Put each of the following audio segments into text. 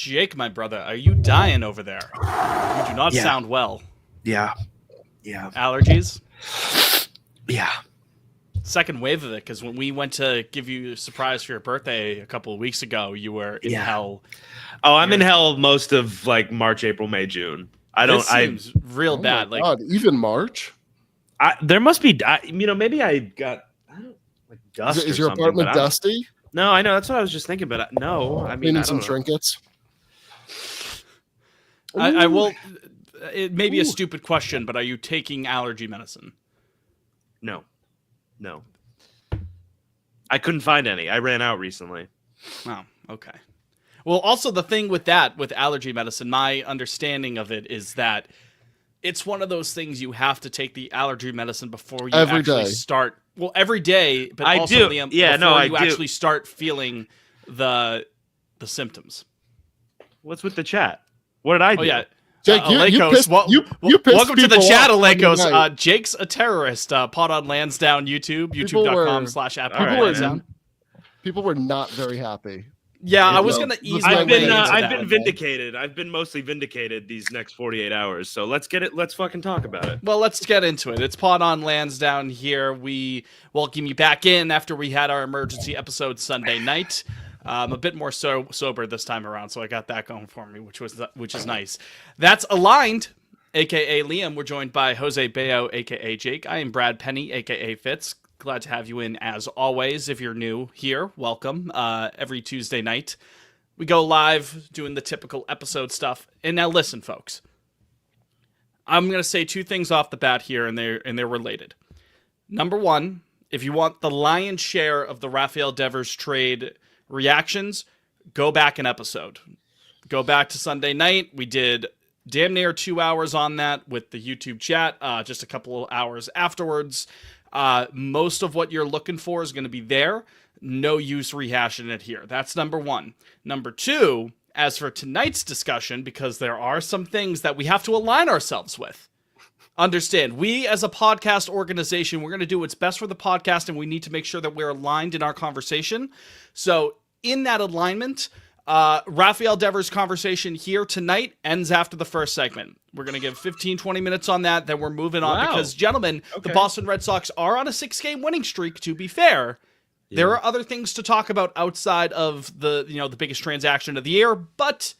Jake, my brother, are you dying over there? You do not sound well. Yeah. Allergies? Yeah. Second wave of it, because when we went to give you a surprise for your birthday a couple of weeks ago, you were in hell. Oh, I'm in hell most of like March, April, May, June. This seems real bad. My God, even March? There must be, maybe I got dust. Is your apartment dusty? No, I know. That's what I was just thinking, but no. I mean, Cleaning some trinkets. I will. It may be a stupid question, but are you taking allergy medicine? No. I couldn't find any. I ran out recently. Oh, okay. Well, also the thing with allergy medicine, my understanding of it is that it's one of those things you have to take the allergy medicine before you actually start. Well, every day, but also Liam, before you actually start feeling the symptoms. What's with the chat? What did I do? Oh yeah. Jake, you pissed welcome to the chat, Alekos. Jake's a terrorist. Pod on Lansdowne YouTube, youtube.com/@pod. People were not very happy. Yeah, I was going to ease my way into that. I've been vindicated. I've been mostly vindicated these next 48 hours. So let's fucking talk about it. Well, let's get into it. It's Pod on Lansdowne here. We welcome you back in after we had our emergency episode Sunday night. A bit more sober this time around, so I got that going for me, which is nice. That's Aligned, a.k.a. Liam. We're joined by Jose Bayo, a.k.a. Jake. I am Brad Penny, a.k.a. Fitz. Glad to have you in as always. If you're new here, welcome. Every Tuesday night, we go live doing the typical episode stuff. And now listen, folks. I'm going to say two things off the bat here, and they're related. Number one, if you want the lion's share of the Rafael Devers trade reactions, go back an episode. Go back to Sunday night. We did damn near 2 hours on that with the YouTube chat, just a couple of hours afterwards. Most of what you're looking for is going to be there. No use rehashing it here. That's number one. Number two, as for tonight's discussion, because there are some things that we have to align ourselves with. Understand, we as a podcast organization, we're going to do what's best for the podcast, and we need to make sure that we're aligned in our conversation. So in that alignment, Rafael Devers' conversation here tonight ends after the first segment. We're going to give 15, 20 minutes on that, then we're moving on because, gentlemen, the Boston Red Sox are on a 6-game winning streak, to be fair. Yeah. There are other things to talk about outside of the biggest transaction of the year, but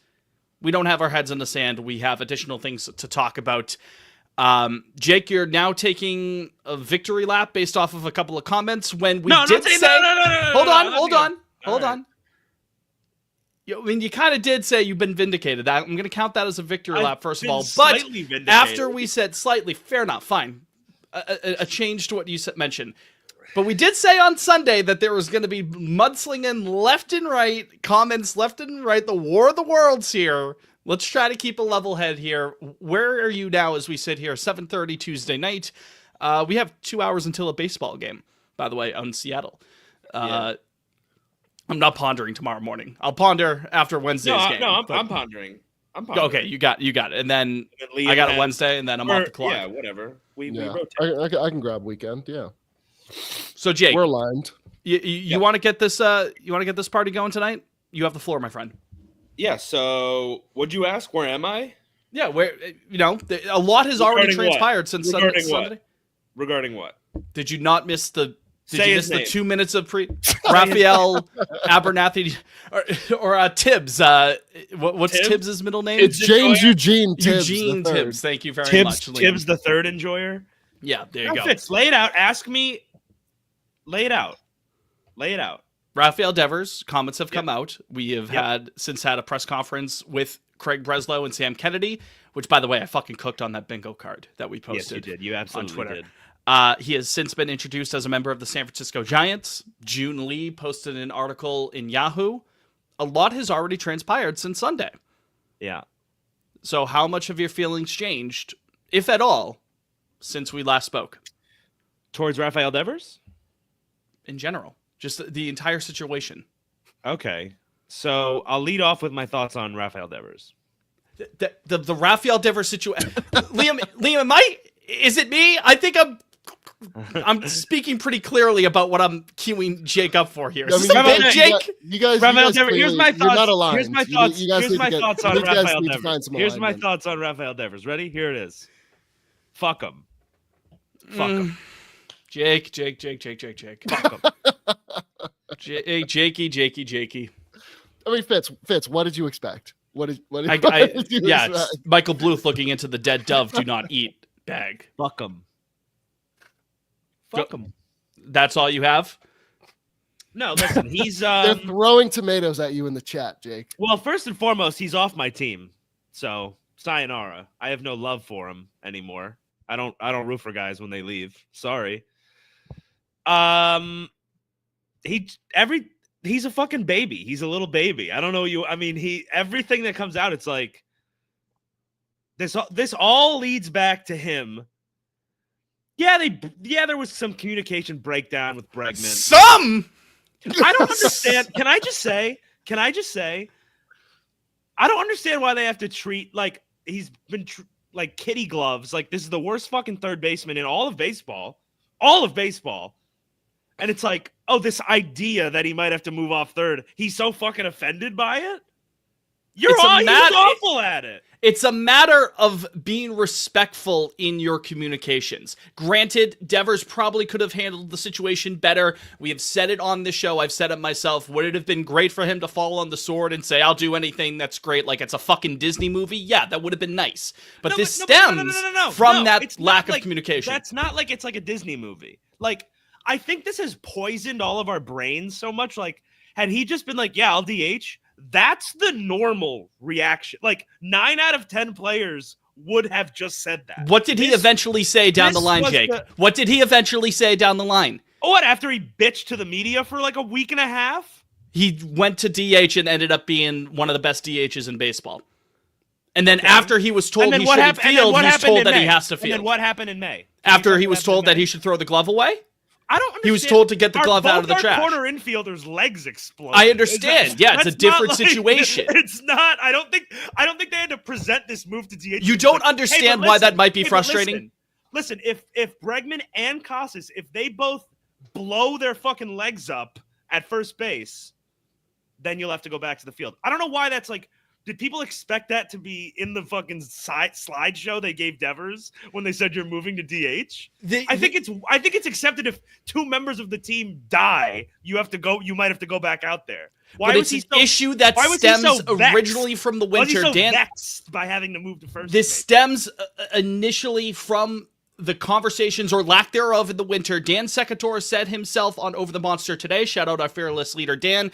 we don't have our heads in the sand. We have additional things to talk about. Jake, you're now taking a victory lap based off of a couple of comments when we did say... Hold on. I mean, you kind of did say you've been vindicated. I'm going to count that as a victory lap, first of all. But after we said slightly, fair enough, fine. A change to what you mentioned. But we did say on Sunday that there was going to be mudslinging left and right, comments left and right, the war of the worlds here. Let's try to keep a level head here. Where are you now as we sit here, 7:30 Tuesday night? We have 2 hours until a baseball game, by the way, out in Seattle. I'm not pondering tomorrow morning. I'll ponder after Wednesday's game. No, I'm pondering. Okay, you got it. And then I got it Wednesday, and then I'm off the clock. Yeah, whatever. We rotate. I can grab weekend. Yeah. So Jake, we're aligned. You want to get this? You want to get this party going tonight? You have the floor, my friend. Yeah. So, would you ask? Where am I? Yeah. Where a lot has already transpired since Sunday. Regarding what? Did you not miss the? Did you miss the 2 minutes of Raphael Abernathy or Tibbs? What's Tibbs? Tibbs' middle name? It's James Eugene Tibbs. Eugene Tibbs. Thank you very much. Liam. Tibbs the third enjoyer. Yeah, there you go. Fitz, lay it out. Ask me. Lay it out. Rafael Devers comments have come out. We have had a press conference with Craig Breslow and Sam Kennedy, which, by the way, I fucking cooked on that bingo card that we posted. Yes, you did. You absolutely on Twitter. Did. He has since been introduced as a member of the San Francisco Giants. June Lee posted an article in Yahoo. A lot has already transpired since Sunday. Yeah. So how much have your feelings changed, if at all, since we last spoke? Towards Rafael Devers? In general. Just the entire situation. Okay. So I'll lead off with my thoughts on Rafael Devers. The Rafael Devers situation. Liam, is it me? I think I'm I'm speaking pretty clearly about what I'm queuing Jake up for here. I Is mean, this a bit, Jake? You guys Here's clearly, my you're not thoughts. aligned. Here's my You thoughts. you guys Here's need my to get, thoughts on you guys Rafael need to Devers. find some Here's my alignment. thoughts on Rafael Devers. Ready? Here it is. Fuck him. Fuck him. Jake. Fuck him. Jakey. I mean, Fitz, what did you expect? What did you yeah, expect? it's Michael Bluth looking into the dead dove do not eat bag. Fuck him. Fuck him. That's all you have? No, listen, he's They're throwing tomatoes at you in the chat, Jake. well, first and foremost, he's off my team. So, sayonara. I have no love for him anymore. I don't root for guys when they leave. Sorry. He's a fucking baby. He's a little baby. I don't know you. I mean, everything that comes out, it's like this all leads back to him. Yeah, there was some communication breakdown with Bregman. Some. I don't understand. Can I just say? I don't understand why they have to treat like he's been like kitty gloves. Like this is the worst fucking third baseman in all of baseball. And it's like, oh, this idea that he might have to move off third. He's so fucking offended by it. He's awful at it. It's a matter of being respectful in your communications. Granted, Devers probably could have handled the situation better. We have said it on the show. I've said it myself. Would it have been great for him to fall on the sword and say, I'll do anything that's great, like it's a fucking Disney movie? Yeah, that would have been nice. But this stems from that lack of communication. That's not like it's like a Disney movie. Like, I think this has poisoned all of our brains so much. Like, had he just been like, yeah, I'll DH, that's the normal reaction. Like 9 out of 10 players would have just said that. What did he eventually say down the line, Jake? What did he eventually say down the line? What, after he bitched to the media for like a week and a half? He went to DH and ended up being one of the best DHs in baseball. And then after he was told he shouldn't field, he's told that he has to field. And then what happened in May? After he was told that he should throw the glove away? I don't understand. He was told to get the glove out of the trash. Corner infielders' legs explode. I understand. Yeah, it's a different situation. It's not. I don't think they had to present this move to DH. You don't understand why that might be frustrating? Listen, if Bregman and Casas, if they both blow their fucking legs up at first base, then you'll have to go back to the field. I don't know why that's like. Did people expect that to be in the fucking slideshow they gave Devers when they said you're moving to DH? I think it's accepted if 2 members of the team die, you might have to go back out there. Why was he issue that stems originally from the winter? Why was he so vexed by having to move to first? This stems initially from the conversations or lack thereof in the winter. Dan Secatore said himself on Over the Monster today. Shout out our fearless leader, Dan.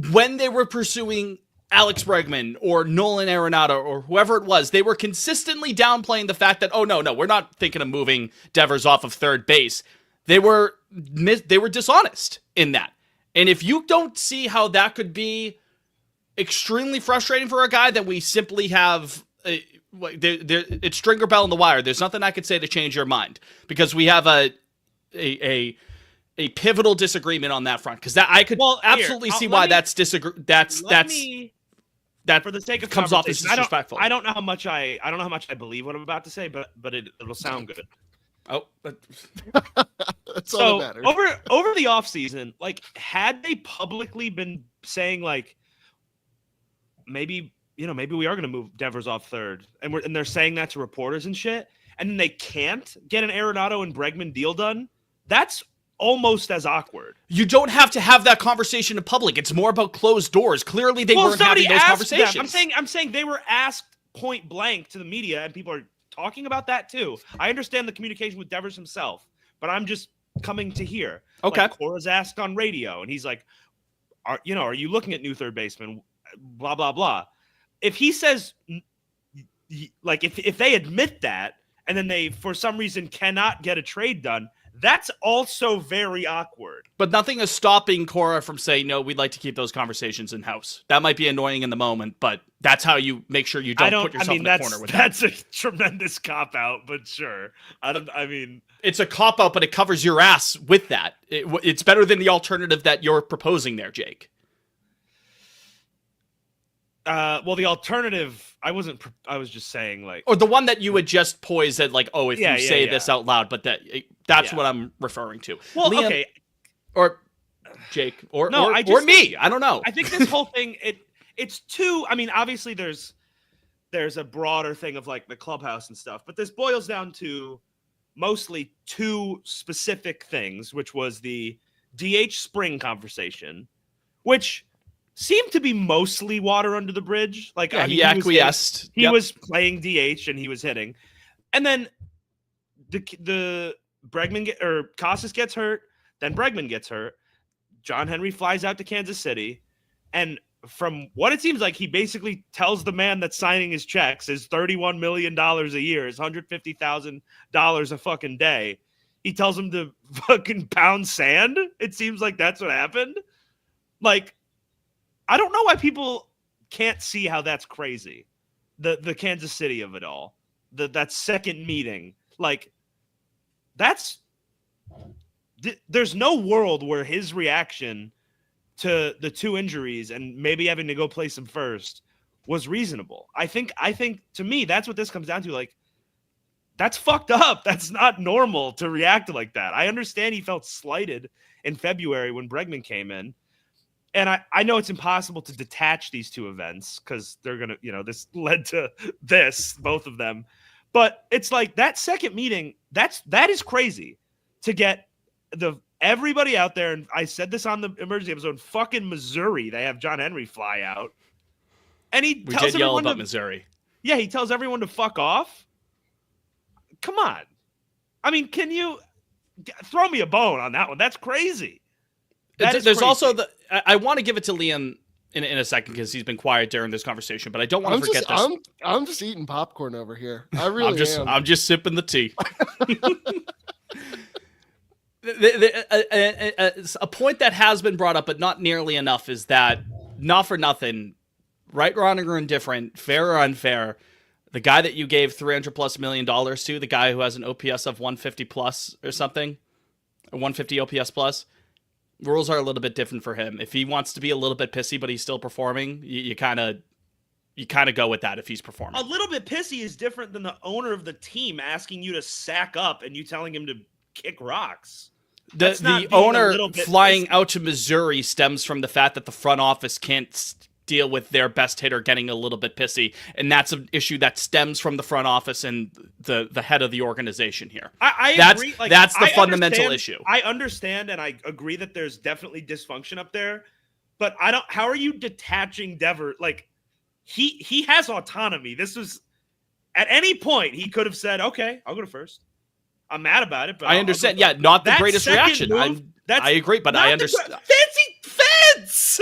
When they were pursuing Alex Bregman or Nolan Arenado or whoever it was, they were consistently downplaying the fact that, oh, no, we're not thinking of moving Devers off of third base. They were dishonest in that. And if you don't see how that could be extremely frustrating for a guy, that we simply have it's Stringer Bell in the wire. There's nothing I could say to change your mind, because we have a pivotal disagreement on that front, because that I could absolutely see why that's for the sake of comes off as disrespectful. I don't know how much I believe what I'm about to say, but it'll sound good. Oh, that's all that matters. over the offseason, like, had they publicly been saying like maybe we are going to move Devers off third, and they're saying that to reporters and shit, and then they can't get an Arenado and Bregman deal done, that's almost as awkward. You don't have to have that conversation in public. It's more about closed doors. Clearly, they weren't having those conversations. I'm saying they were asked point blank to the media, and people are talking about that too. I understand the communication with Devers himself, but I'm just coming to hear. Okay. Like, Cora's asked on radio, and he's like, "Are you looking at new third baseman?" Blah blah blah. If he says, like, if they admit that, and then they for some reason cannot get a trade done, that's also very awkward. But nothing is stopping Cora from saying, no, we'd like to keep those conversations in-house. That might be annoying in the moment, but that's how you make sure you don't put yourself in the corner with that. That's a tremendous cop-out, but sure. It's a cop-out, but it covers your ass with that. It's better than the alternative that you're proposing there, Jake. Well, the alternative, I was just saying like, Or the one that you would just poise at, like, oh, if Yeah, you yeah, say yeah. this out loud, but that's Yeah. what I'm referring to. well, Liam, okay. or Jake, or No, or, I or just me. I don't know. I think this whole thing, it's too. I mean, obviously there's a broader thing of like the clubhouse and stuff, but this boils down to mostly two specific things, which was the DH spring conversation, which seemed to be mostly water under the bridge. Like, Yeah, I mean, he acquiesced. He was playing DH and he was hitting, and then the Bregman Casas gets hurt, then Bregman gets hurt. John Henry flies out to Kansas City, and from what it seems like, he basically tells the man that's signing his checks, his $31 million a year, his $150,000 a fucking day. He tells him to fucking pound sand. It seems like that's what happened. Like, I don't know why people can't see how that's crazy. The Kansas City of it all. That second meeting. Like, there's no world where his reaction to the two injuries and maybe having to go place him first was reasonable. I think to me, that's what this comes down to. Like, that's fucked up. That's not normal to react like that. I understand he felt slighted in February when Bregman came in. And I know it's impossible to detach these two events because they're going to, this led to this, both of them. But it's like that second meeting, that is crazy to get everybody out there. And I said this on the emergency episode, fucking Missouri, they have John Henry fly out. And We did yell about Missouri. Yeah, he tells everyone to fuck off. Come on. I mean, can you throw me a bone on that one? That's crazy. There's crazy. Also I want to give it to Liam in a second because he's been quiet during this conversation, but I don't want to forget this. I'm just eating popcorn over here. I really am. I'm just sipping the tea. A point that has been brought up, but not nearly enough, is that, not for nothing, right, wrong, or indifferent, fair or unfair, the guy that you gave $300+ million to, the guy who has an OPS of 150 plus or something, or 150 OPS plus, rules are a little bit different for him. If he wants to be a little bit pissy, but he's still performing, you kind of go with that if he's performing. A little bit pissy is different than the owner of the team asking you to sack up and you telling him to kick rocks. The owner flying out to Missouri stems from the fact that the front office can't deal with their best hitter getting a little bit pissy, and that's an issue that stems from the front office and the head of the organization here. I agree. Like, that's the fundamental issue. I understand, and I agree that there's definitely dysfunction up there, but I don't. How are you detaching Dever? Like, he has autonomy. This was at any point he could have said, "Okay, I'll go to first. I'm mad about it, but I understand. Yeah, not the greatest reaction. Move, I agree, but I understand. Fancy fence.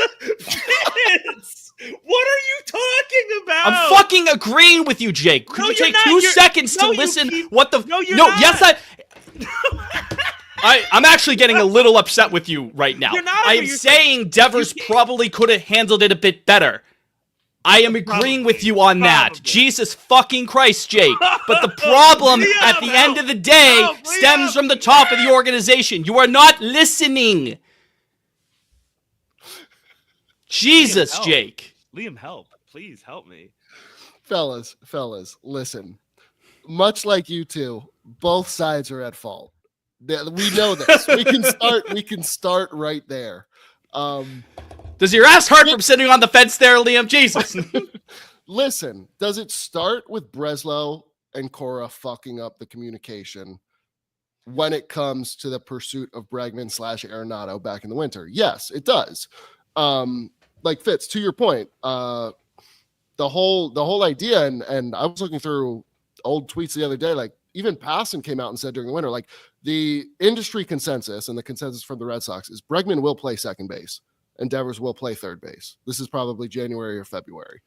What are you talking about? I'm fucking agreeing with you, Jake. Could you take 2 seconds to listen? What the? No, you're not. Yes, I'm actually getting a little upset with you right now. You're not. I'm saying Devers probably could have handled it a bit better. I am agreeing with you on that. Jesus fucking Christ, Jake. But the problem at the end of the day stems from the top of the organization. You are not listening. Jesus, Liam, Jake. Liam, help. Please help me. Fellas, listen. Much like you two, both sides are at fault. We know this. We can start right there. Does your ass hurt from sitting on the fence there, Liam? Jesus. Listen, does it start with Breslow and Cora fucking up the communication when it comes to the pursuit of Bregman / Arenado back in the winter? Yes, it does. Like Fitz, to your point, the whole idea, and I was looking through old tweets the other day, like even Passan came out and said during the winter, like the industry consensus and the consensus from the Red Sox is Bregman will play second base and Devers will play third base. This is probably January or February.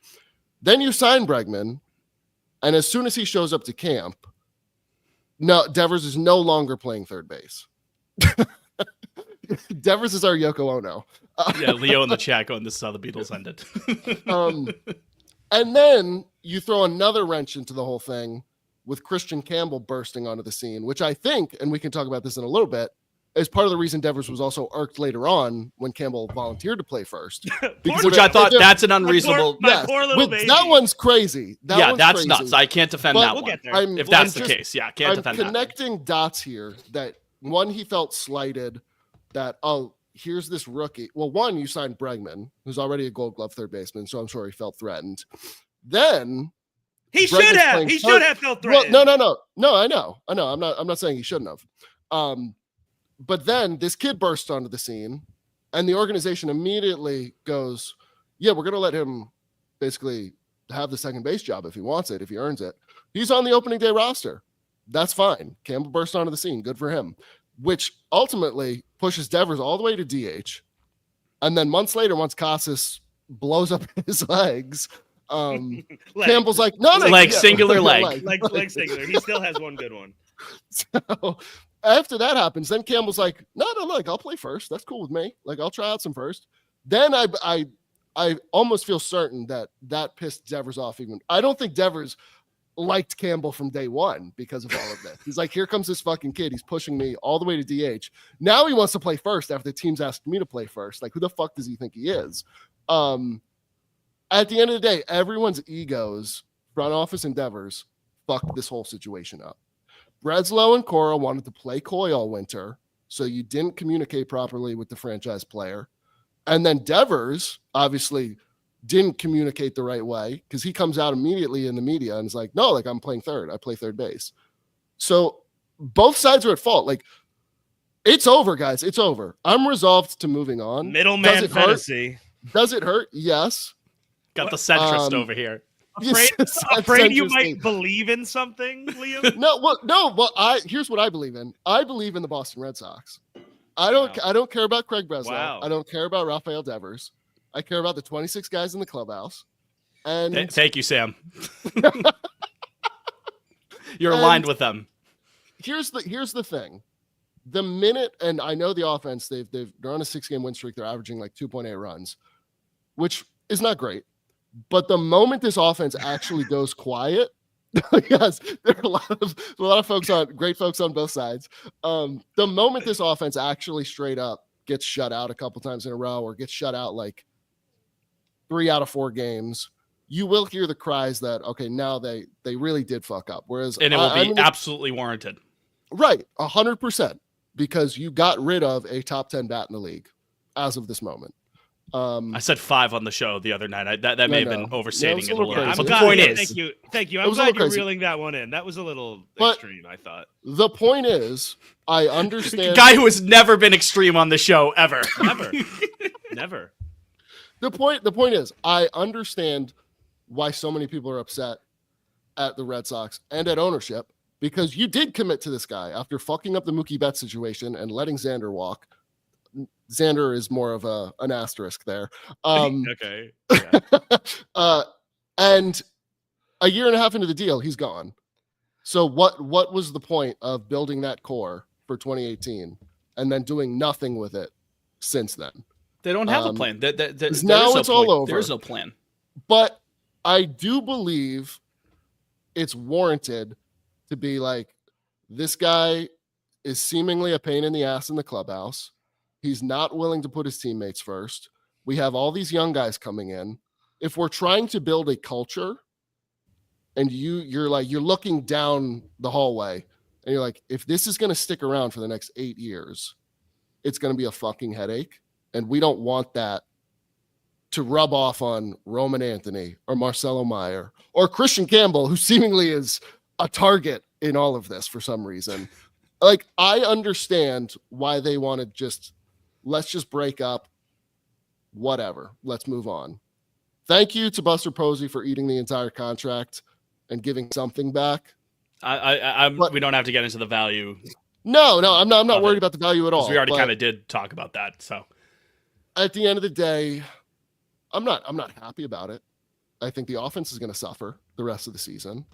Then you sign Bregman, and as soon as he shows up to camp, no, Devers is no longer playing third base. Devers is our Yoko Ono. Yeah, Leo in the chat going, this is how the Beatles ended. And then you throw another wrench into the whole thing with Christian Campbell bursting onto the scene, which I think, and we can talk about this in a little bit, is part of the reason Devers was also irked later on when Campbell volunteered to play first. Which I thought that's an unreasonable. My poor little baby. That one's crazy. That's crazy. nuts. I can't defend that we'll one. get there. If that's the case, yeah, can't defend that. I'm connecting dots here that one, he felt slighted that, oh, here's this rookie. Well, one, you signed Bregman, who's already a Gold Glove third baseman, so I'm sure he felt threatened. Then he should have. He should have felt threatened. Well, no. I know. I'm not saying he shouldn't have. But then this kid burst onto the scene, and the organization immediately goes, "Yeah, we're going to let him basically have the second base job if he wants it, if he earns it. He's on the opening day roster. That's fine." Campbell burst onto the scene. Good for him. Which ultimately pushes Devers all the way to DH. And then months later, once Casas blows up his legs, Campbell's like, no, singular leg. Leg singular. He still has one good one. So after that happens, then Campbell's like, no, look, I'll play first. That's cool with me. Like, I'll try out some first. Then I almost feel certain that pissed Devers off even. I don't think Devers liked Campbell from day one because of all of this. He's like, here comes this fucking kid. He's pushing me all the way to DH. Now he wants to play first after the team's asked me to play first. Like, who the fuck does he think he is? At the end of the day, everyone's egos, front office endeavors, fucked this whole situation up. Breslow and Cora wanted to play coy all winter, so you didn't communicate properly with the franchise player. And then Devers obviously didn't communicate the right way because he comes out immediately in the media and is like, no, like, I'm playing third. I play third base. So both sides are at fault. Like, it's over, guys. It's over. I'm resolved to moving on. Middleman fantasy. Does it hurt? Yes. Got the centrist over here. Afraid you might believe in something, Liam? No. Here's what I believe in. I believe in the Boston Red Sox. I don't care about Craig Breslow. Wow. I don't care about Rafael Devers. I care about the 26 guys in the clubhouse. And thank you, Sam. You're aligned with them. Here's the thing. The minute, and I know the offense, they're on a 6-game win streak. They're averaging like 2.8 runs, which is not great. But the moment this offense actually goes quiet, yes, there are a lot of folks great folks on both sides. The moment this offense actually straight up gets shut out a couple times in a row, or gets shut out like 3 out of 4 games, you will hear the cries that, okay, now they really did fuck up. Whereas, and it will be absolutely warranted. Right, 100%, because you got rid of a top 10 bat in the league as of this moment. I said 5 on the show the other night. That may have been overstating it a little. Crazy. But the point is, thank you. I'm glad you're reeling that one in. That was a little extreme, I thought. The point is, I understand. A guy who has never been extreme on the show ever. Never. The point is, I understand why so many people are upset at the Red Sox and at ownership, because you did commit to this guy after fucking up the Mookie Betts situation and letting Xander walk. Xander is more of an asterisk there. Okay. Yeah. And a year and a half into the deal, he's gone. So what was the point of building that core for 2018 and then doing nothing with it since then? They don't have a plan. Now it's all over. There's no plan. But I do believe it's warranted to be like, this guy is seemingly a pain in the ass in the clubhouse. He's not willing to put his teammates first. We have all these young guys coming in. If we're trying to build a culture, and you're looking down the hallway and you're like, if this is going to stick around for the next 8 years, it's going to be a fucking headache. And we don't want that to rub off on Roman Anthony or Marcelo Meyer or Christian Campbell, who seemingly is a target in all of this for some reason. Like, I understand why they want to let's just break up. Whatever. Let's move on. Thank you to Buster Posey for eating the entire contract and giving something back. We don't have to get into the value. No, I'm not worried about the value at all. We already kind of did talk about that. So at the end of the day, I'm not happy about it. I think the offense is going to suffer the rest of the season.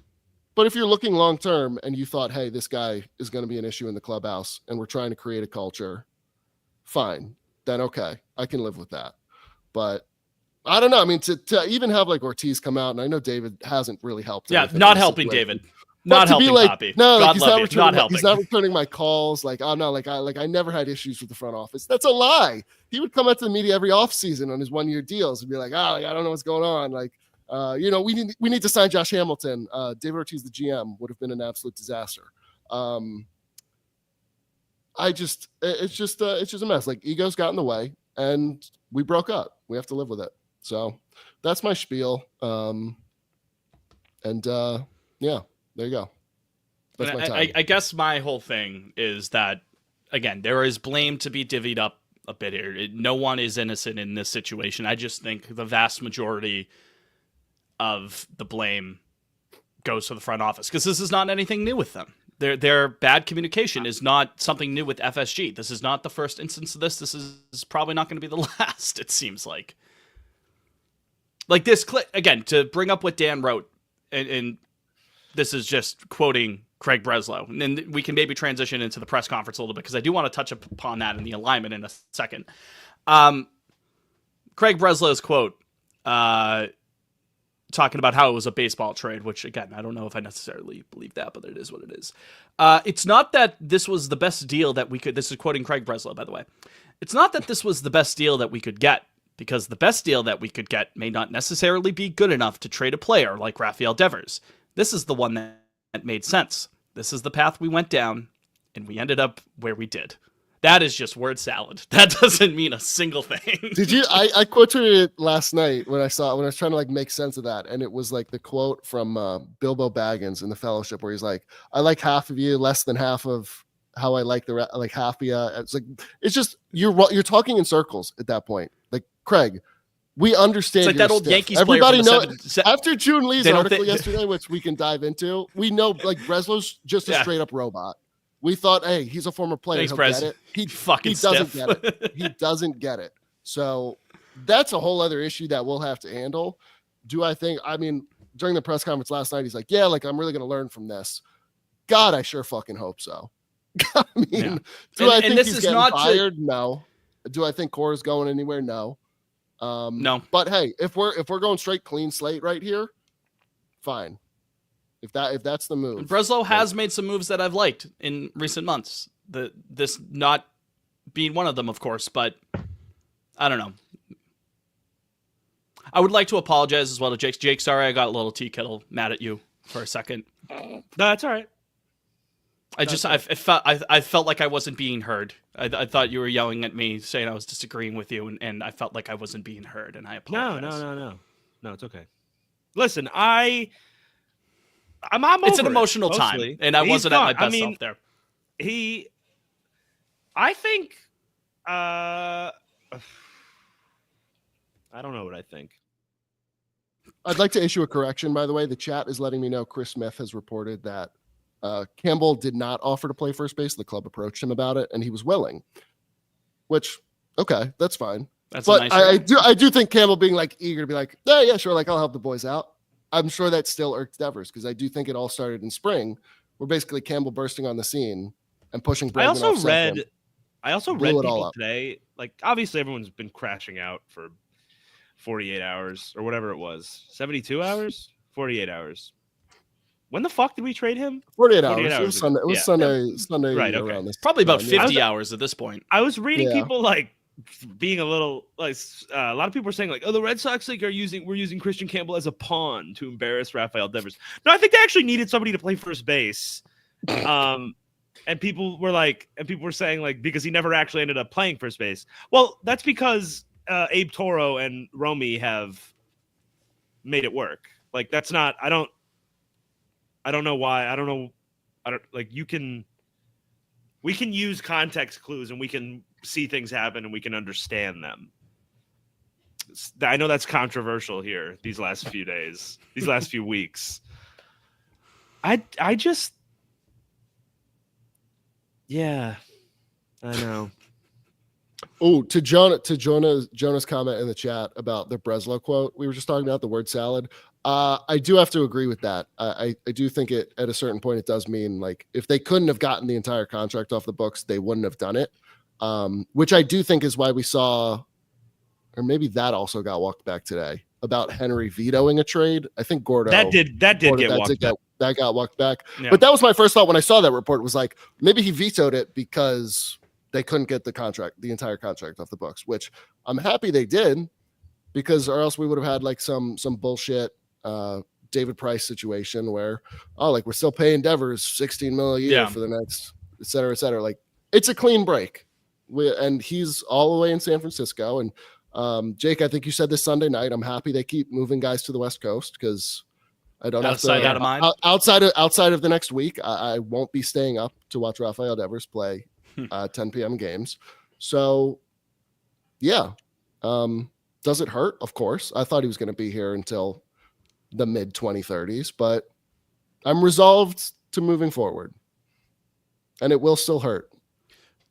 But if you're looking long term and you thought, hey, this guy is going to be an issue in the clubhouse and we're trying to create a culture, fine. Then okay, I can live with that. But I don't know. I mean, to even have like Ortiz come out, and I know David hasn't really helped. Yeah, not helping David. Not to be helping, like, Poppy. no, like, God he's love not you. returning. Not helping. He's not returning my calls. Like, oh no, I never had issues with the front office. That's a lie. He would come out to the media every offseason on his 1-year deals and be like, I don't know what's going on. Like, we need to sign Josh Hamilton. David Ortiz, the GM, would have been an absolute disaster. It's just a mess. Like, egos got in the way, and we broke up. We have to live with it. So that's my spiel. Yeah, there you go. That's my time. I guess my whole thing is that, again, there is blame to be divvied up a bit here. No one is innocent in this situation. I just think the vast majority of the blame goes to the front office, because this is not anything new with them. Their bad communication is not something new with FSG. This is not the first instance of this. This is probably not going to be the last, it seems like. Like this, again, to bring up what Dan wrote, and this is just quoting Craig Breslow, and then we can maybe transition into the press conference a little bit, because I do want to touch upon that in the alignment in a second. Craig Breslow's quote, talking about how it was a baseball trade, which, again, I don't know if I necessarily believe that, but it is what it is. It's not that this was the best deal that we could... This is quoting Craig Breslow, by the way. It's not that this was the best deal that we could get, because the best deal that we could get may not necessarily be good enough to trade a player like Rafael Devers. This is the one that made sense. This is the path we went down, and we ended up where we did. That is just word salad. That doesn't mean a single thing. Did you? I quoted it last night when I was trying to like make sense of that, and it was like the quote from Bilbo Baggins in The Fellowship, where he's like, "I like half of you less than half of how I like half of you." It's like, it's just you're talking in circles at that point. Like, Craig, we understand. It's like that old stiff. Yankees Everybody player knows after June Lee's article yesterday, which we can dive into. We know like Breslow's just a straight up robot. We thought, hey, he's a former player. Thanks, He'll Brez. get it. He doesn't get it. He doesn't get it. So that's a whole other issue that we'll have to handle. During the press conference last night, he's like, yeah, like, I'm really going to learn from this. God, I sure fucking hope so. I think he's getting fired? No. Do I think Cora's going anywhere? No. No. But hey, if we're going straight clean slate right here, fine. If that's the move. And Breslow has made some moves that I've liked in recent months. This not being one of them, of course, but I don't know. I would like to apologize as well to Jake. Jake, sorry I got a little tea kettle mad at you for a second. No, that's all right. I felt like I wasn't being heard. I thought you were yelling at me, saying I was disagreeing with you, and I felt like I wasn't being heard, and I apologize. No, it's okay. Listen, I'm over it's an emotional time, and I wasn't at my best self there. I think, I don't know what I think. I'd like to issue a correction, by the way. The chat is letting me know Chris Smith has reported that Campbell did not offer to play first base. The club approached him about it, and he was willing. Which, okay, that's fine. But I do think Campbell being like eager to be like, yeah, sure, like I'll help the boys out. I'm sure that still irked Devers, because I do think it all started in spring, where basically Campbell bursting on the scene and pushing. I also read people today. Like, obviously, everyone's been crashing out for 48 hours or whatever it was. 72 hours, 48 hours. When the fuck did we trade him? 48 hours. It was Sunday. It was Sunday. Right. Around Okay. this Probably about 50 hours at this point. I was reading people like being a little like a lot of people were saying like, oh, the Red Sox we're using Christian Campbell as a pawn to embarrass Rafael Devers. No, I think they actually needed somebody to play first base. And people were saying like, because he never actually ended up playing first base. Well, that's because Abe Toro and Romy have made it work. Like, that's not. I don't know why. We can use context clues and we can see things happen and we can understand them. I know that's controversial here these last few days, these last few weeks. I just, yeah, I know. Oh, to Jonah's comment in the chat about the Breslow quote, we were just talking about the word salad. I do have to agree with that. I do think it at a certain point it does mean like if they couldn't have gotten the entire contract off the books, they wouldn't have done it. Which I do think is why we saw, or maybe that also got walked back today. about Henry vetoing a trade. I think Gordo that did get walked back. That got walked back. Yeah. But that was my first thought when I saw that report, was like, maybe he vetoed it because they couldn't get the entire contract off the books, which I'm happy they did, because or else we would have had like some bullshit David Price situation where, like we're still paying Devers $16 million a year for the next, et cetera, et cetera. Like, it's a clean break. And he's all the way in San Francisco. And Jake, I think you said this Sunday night, I'm happy they keep moving guys to the West Coast, because I don't have to. Out of mind. Outside of the next week, I won't be staying up to watch Rafael Devers play 10 p.m. games. So, yeah. Does it hurt? Of course. I thought he was going to be here until the mid 2030s, but I'm resolved to moving forward. And it will still hurt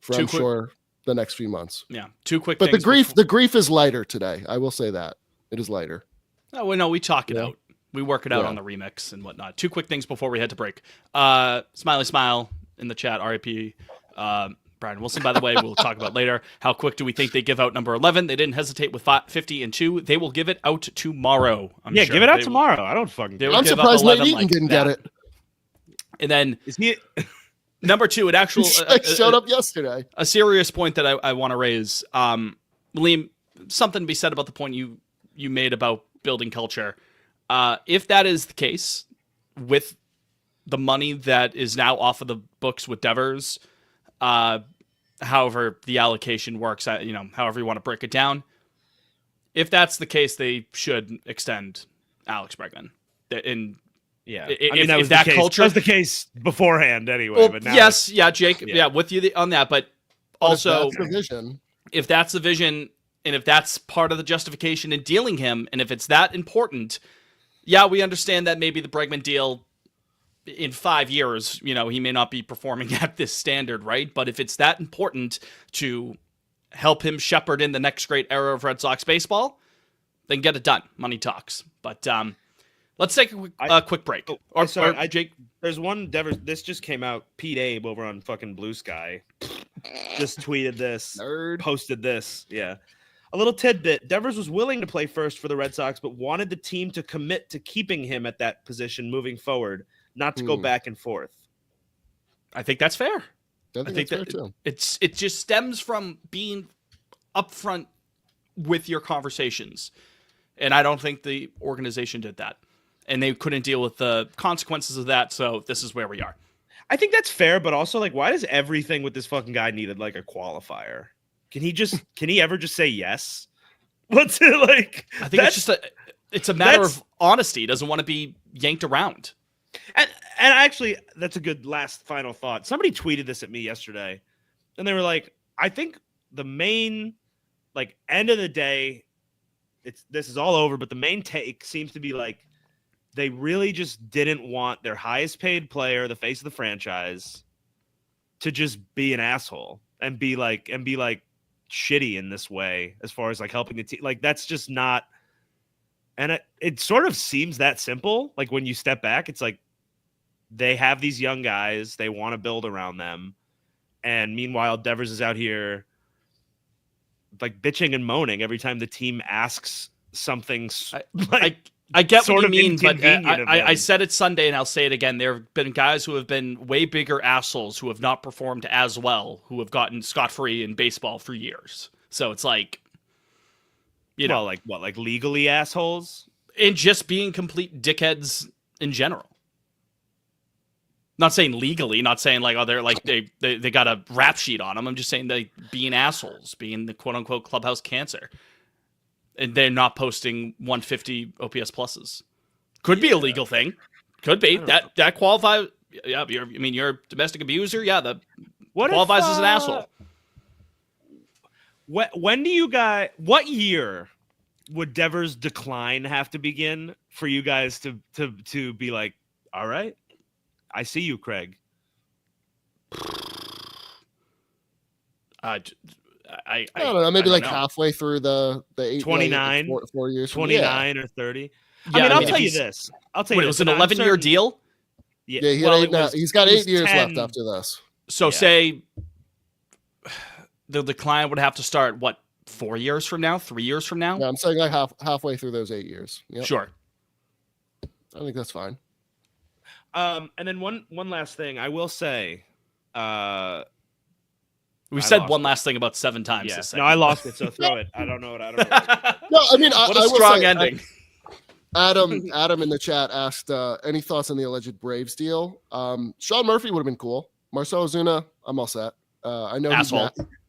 for, I'm sure, the next few months. Yeah. Two quick but things. The grief is lighter today. I will say that. It is lighter. Oh, well, no, we talk it out. We work it out on the remix and whatnot. Two quick things before we head to break. Smiley Smile in the chat, RIP. Brian Wilson, by the way, we'll talk about later. How quick do we think they give out number 11? They didn't hesitate with 50 and 2. They will give it out tomorrow. I'm sure. Give it out tomorrow. I don't fucking care. I'm surprised Nate Eaton didn't get it. And then is he number 2, an actual showed up yesterday. A serious point that I want to raise. Liam, something to be said about the point you made about building culture. If that is the case, with the money that is now off of the books with Devers, however the allocation works, however you want to break it down, if that's the case, they should extend Alex Bregman. If that culture was the case beforehand anyway. Well, but now yes, Jake, with you on that, but also if that's the vision, if that's the vision, and if that's part of the justification in dealing him, and if it's that important, we understand that maybe the Bregman deal in 5 years, he may not be performing at this standard, right? But if it's that important to help him shepherd in the next great era of Red Sox baseball, then get it done. Money talks. But let's take a quick break. Jake, there's one Devers. This just came out. Pete Abe over on fucking Blue Sky just tweeted this, posted this. Yeah. A little tidbit. Devers was willing to play first for the Red Sox, but wanted the team to commit to keeping him at that position moving forward, not to go back and forth. I think that's fair. I think that's fair too. It just stems from being upfront with your conversations. And I don't think the organization did that. And they couldn't deal with the consequences of that, so this is where we are. I think that's fair, but also, like, why does everything with this fucking guy needed like a qualifier? Can he ever just say yes? What's it like? I think it's a matter of honesty. He doesn't want to be yanked around. And actually, that's a good final thought. Somebody tweeted this at me yesterday, and they were like, I think the main, end of the day, this is all over, but the main take seems to be like, they really just didn't want their highest paid player, the face of the franchise, to just be an asshole and be like shitty in this way, as far as helping the team. That's just not. And it sort of seems that simple. Like, when you step back, it's like they have these young guys, they want to build around them. And meanwhile, Devers is out here bitching and moaning every time the team asks something. I get what you mean, but I said it Sunday and I'll say it again. There have been guys who have been way bigger assholes who have not performed as well, who have gotten scot-free in baseball for years. So it's like, legally assholes? And just being complete dickheads in general. Not saying legally, not saying they're they got a rap sheet on them. I'm just saying they being assholes, being the quote unquote clubhouse cancer. And they're not posting 150 OPS pluses. Could be a legal thing. Could be. That qualifies. Yeah, you're a domestic abuser. Yeah, that qualifies as an asshole. When do you guys? What year would Devers' decline have to begin for you guys to be like, all right, I see you, Craig? I don't know. Maybe halfway through the 29, 4 years, 29 or 30. Yeah, I'll tell you this. It was an 11-year deal. Yeah, he's got 8 years left after this. So say the decline would have to start 4 years from now, 3 years from now. Yeah, I'm saying like halfway through those 8 years. Yep. Sure. I think that's fine. And then one last thing I will say. We said one last thing about 7 times. Yeah. This No, I lost it, so throw it. I don't know. No, I mean, what a I will strong say, ending. Adam in the chat asked any thoughts on the alleged Braves deal. Sean Murphy would have been cool. Marcell Ozuna, I'm all set. I know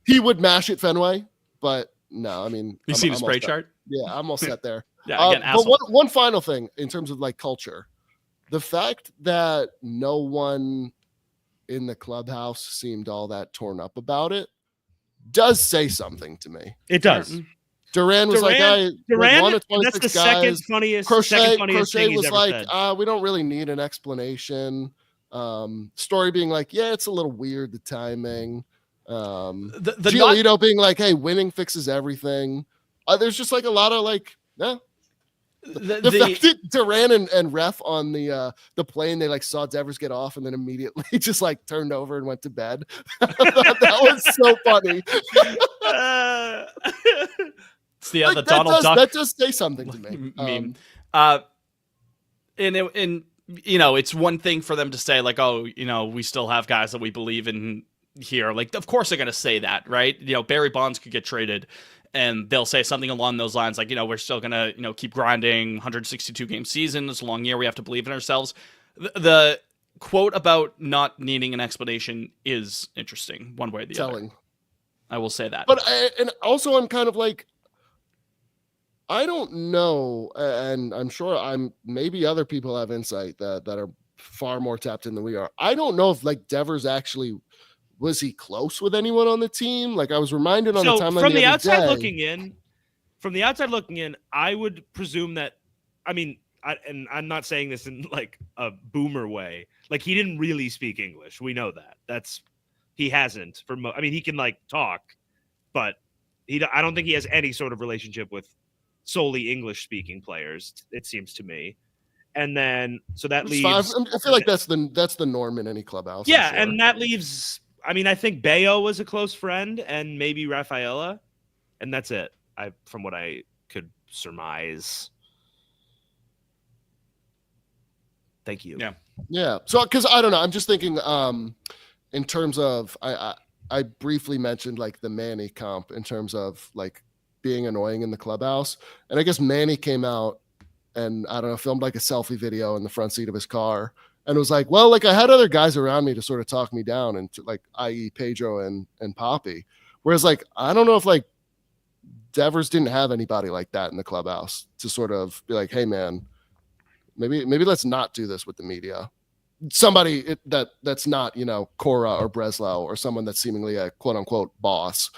he would mash at Fenway, but no, I mean, you seen his spray chart? Yeah, I'm all set there. Yeah, again, but one final thing in terms of like culture, the fact that no one in the clubhouse seemed all that torn up about it does say something to me. It does. Duran was like, Duran, that's the second funniest Crochet thing he's was ever like, said. We don't really need an explanation. Story being like, yeah, it's a little weird, the timing. Giolito being like, hey, winning fixes everything. There's just like a lot of like, yeah. The fact that Duran and Ref on the plane, they like saw Devers get off and then immediately just like turned over and went to bed. That was so funny. It's the like, Donald Duck. That does say something to me. Meme. And it's one thing for them to say like, oh, we still have guys that we believe in here. Like, of course they're going to say that, right? Barry Bonds could get traded and they'll say something along those lines. Like, we're still going to, keep grinding 162 game season. It's a long year. We have to believe in ourselves. The quote about not needing an explanation is interesting one way or the other. I will say that. But and also I'm kind of like, I don't know, and I'm sure maybe other people have insight that are far more tapped in than we are. I don't know if like Devers actually was he close with anyone on the team? Like I was reminded on the timeline from the outside looking in, I would presume that. I mean, and I'm not saying this in like a boomer way. Like he didn't really speak English. We know that. He hasn't I mean, he can like talk, but I don't think he has any sort of relationship with solely English speaking players, it seems to me. And then so that leaves I feel like that's the norm in any clubhouse. Yeah, sure. And that leaves I mean, I think Bayo was a close friend and maybe Rafaela, and that's it. From what I could surmise. Thank you. Yeah. So because I don't know, I'm just thinking in terms of I briefly mentioned like the Manny comp in terms of like being annoying in the clubhouse. And I guess Manny came out and I don't know, filmed like a selfie video in the front seat of his car and was like, well, like I had other guys around me to sort of talk me down and to, like, i.e. Pedro and Poppy. Whereas like, I don't know if like Devers didn't have anybody like that in the clubhouse to sort of be like, hey man, maybe let's not do this with the media. Somebody that's not, Cora or Breslow or someone that's seemingly a quote unquote boss.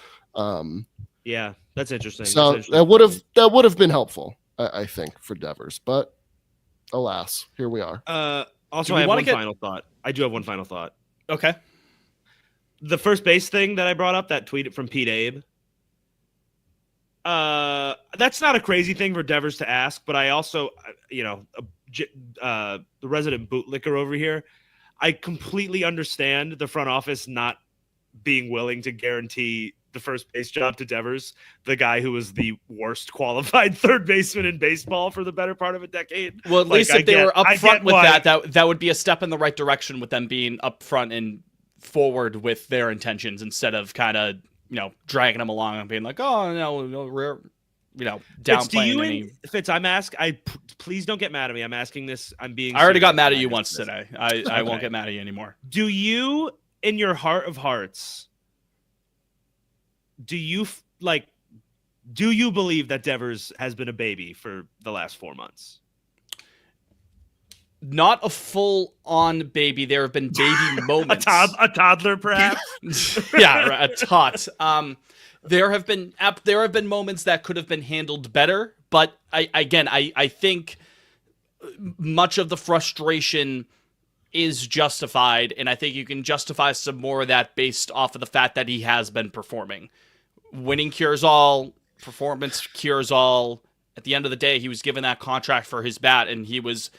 Yeah, that's interesting. So that would have been helpful, I think, for Devers. But alas, here we are. Also, I have one final thought. I do have one final thought. Okay. The first base thing that I brought up, that tweet from Pete Abe. That's not a crazy thing for Devers to ask, but I also, the resident bootlicker over here, I completely understand the front office not being willing to guarantee the first base job to Devers, the guy who was the worst qualified third baseman in baseball for the better part of a decade. Well, at least if they were upfront with that would be a step in the right direction with them being upfront and forward with their intentions instead of kind of, dragging them along and being like, oh, no, we're, downplaying Fitz, please don't get mad at me. I'm asking this. I already got mad at you once today. I won't get mad at you anymore. Do you, in your heart of hearts, do you believe that Devers has been a baby for the last 4 months? Not a full-on baby. There have been baby moments. a toddler, perhaps. Yeah, a tot. There have been moments that could have been handled better, but I think much of the frustration is justified, and I think you can justify some more of that based off of the fact that he has been performing. Winning cures all, performance cures all. At the end of the day, he was given that contract for his bat, and he was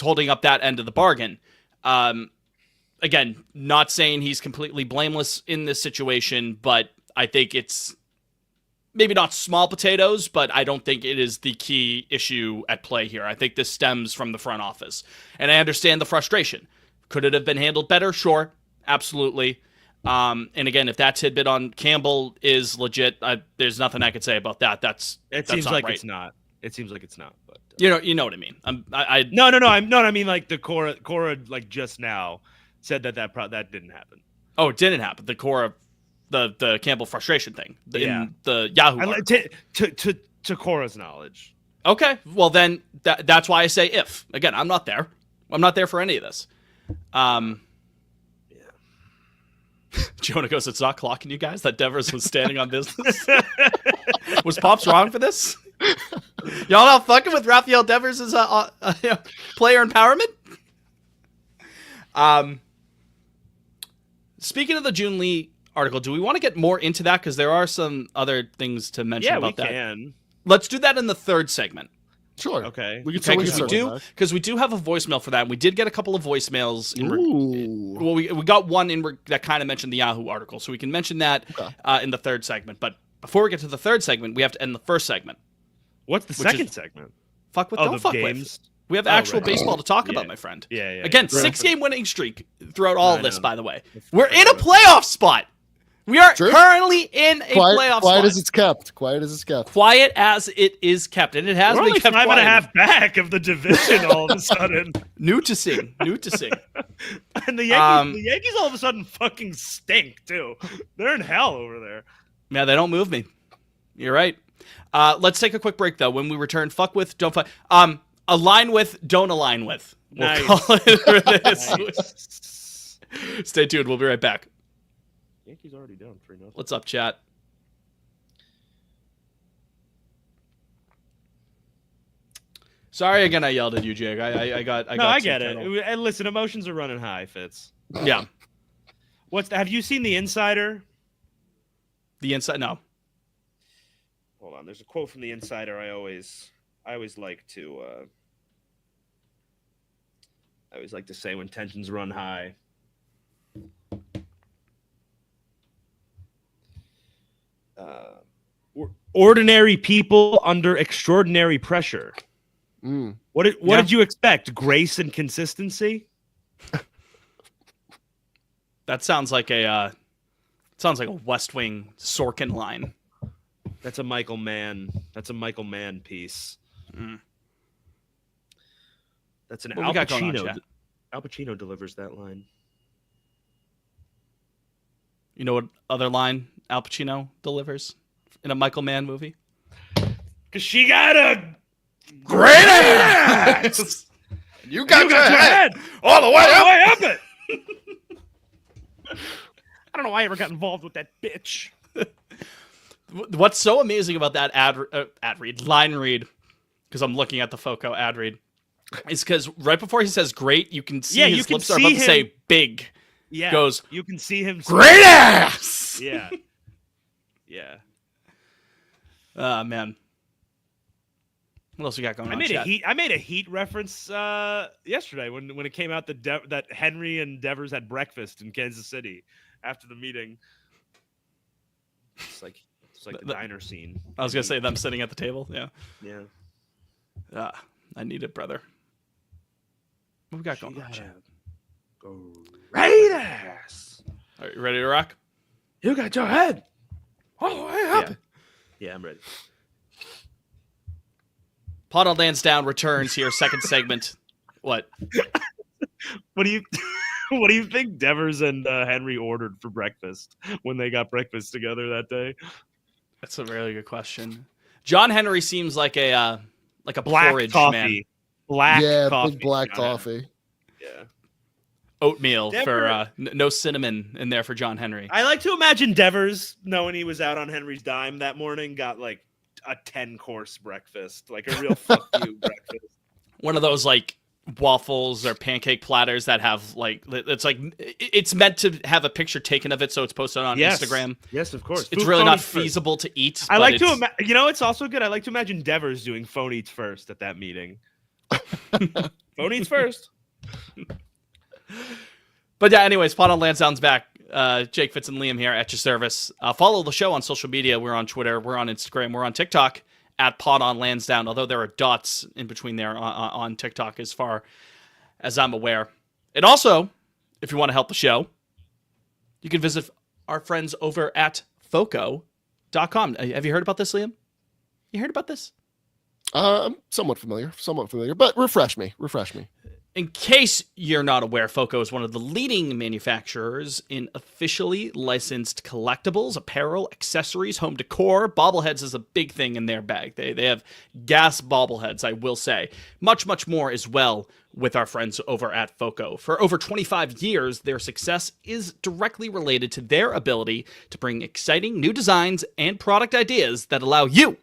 holding up that end of the bargain. Again, not saying he's completely blameless in this situation, but I think it's maybe not small potatoes, but I don't think it is the key issue at play here. I think this stems from the front office. And I understand the frustration. Could it have been handled better? Sure. Absolutely. And again, if that tidbit on Campbell is legit, there's nothing I could say about that. It seems not like right. it's not. It seems like it's not. But you know what I mean. No. I mean, like the Cora, like just now said that didn't happen. Oh, it didn't happen. The Cora, the Campbell frustration thing in the Yahoo article. To Cora's knowledge. Okay, well then that's why I say if. Again, I'm not there. I'm not there for any of this. Jonah goes, it's not clocking you guys that Devers was standing on business. Was Pops wrong for this? Y'all not fucking with Rafael Devers as a player empowerment? Speaking of the June Lee article, do we want to get more into that? Because there are some other things to mention about that. Yeah, we can. Let's do that in the third segment. Sure. Okay. We can because we do have a voicemail for that. And we did get a couple of voicemails. Ooh. We got one that kind of mentioned the Yahoo article, so we can mention that in the third segment. But before we get to the third segment, we have to end the first segment. What's the second segment? Fuck with, don't fuck with. We have actual baseball to talk about, my friend. Yeah. Again, 6-game winning streak throughout all of this, by the way. We're in a playoff spot. We are currently in a playoff spot. Quiet as it's kept. Quiet as it's kept. Quiet as it is kept. And it has been kept quiet. We're only 5.5 back of the division all of a sudden. New to sing. And the Yankees all of a sudden fucking stink, too. They're in hell over there. Yeah, they don't move me. You're right. Let's take a quick break, though. When we return, fuck with, don't fuck. Align with, don't align with. We'll call it for this. Nice. Stay tuned. We'll be right back. Yankees already down 3-0. What's up, chat? Sorry again I yelled at you, Jake. I get it. And listen, emotions are running high, Fitz. Yeah. Have you seen The Insider? The Insider? No. Hold on. There's a quote from The Insider I always like to say when tensions run high. Ordinary people under extraordinary pressure. What did you expect? Grace and consistency? That sounds like a West Wing Sorkin line. That's a Michael Mann piece. That's an Al Pacino. Al Pacino delivers that line. You know what other line Al Pacino delivers in a Michael Mann movie? Because she got a great ass! You got your head all the way up it! I don't know why I ever got involved with that bitch. What's so amazing about that line read, because I'm looking at the FOCO ad read, is because right before he says great, you can see his lips are about to say big. Yeah, goes, you can see him. Great ass! Yeah. Man. What else we got going on? I made a Heat reference yesterday when it came out that Henry and Devers had breakfast in Kansas City after the meeting. It's like the diner scene. I was gonna say them sitting at the table. Yeah. I need it, brother. What we got going on? Great ass. Are you ready to rock? You got your head. Oh, I have it. Yeah, I'm ready. Pod on Lansdowne returns here, second segment. What? What do you think Devers and Henry ordered for breakfast when they got breakfast together that day? That's a really good question. John Henry seems like a black porridge coffee. man. Coffee. Big black coffee. Yeah. Oatmeal for no cinnamon in there for John Henry. I like to imagine Devers, knowing he was out on Henry's dime that morning, got like a 10-course breakfast, like a real fuck you breakfast. One of those like waffles or pancake platters that have like it's meant to have a picture taken of it, so it's posted on Instagram. Yes, of course. It's really not feasible to eat. I like to it's also good. I like to imagine Devers doing phone eats first at that meeting. Phone eats first. But yeah, anyways, Pod on Lansdowne's back. Jake Fitz and Liam here at your service. Follow the show on social media. We're on Twitter. We're on Instagram. We're on TikTok at Pod on Lansdowne, although there are dots in between there on TikTok as far as I'm aware. And also, if you want to help the show, you can visit our friends over at Foco.com. Have you heard about this, Liam? You heard about this? I'm somewhat familiar, but refresh me. In case you're not aware, Foco is one of the leading manufacturers in officially licensed collectibles, apparel, accessories, home decor. Bobbleheads is a big thing in their bag. They have gas bobbleheads, I will say. Much, much more as well with our friends over at Foco. For over 25 years, their success is directly related to their ability to bring exciting new designs and product ideas that allow you,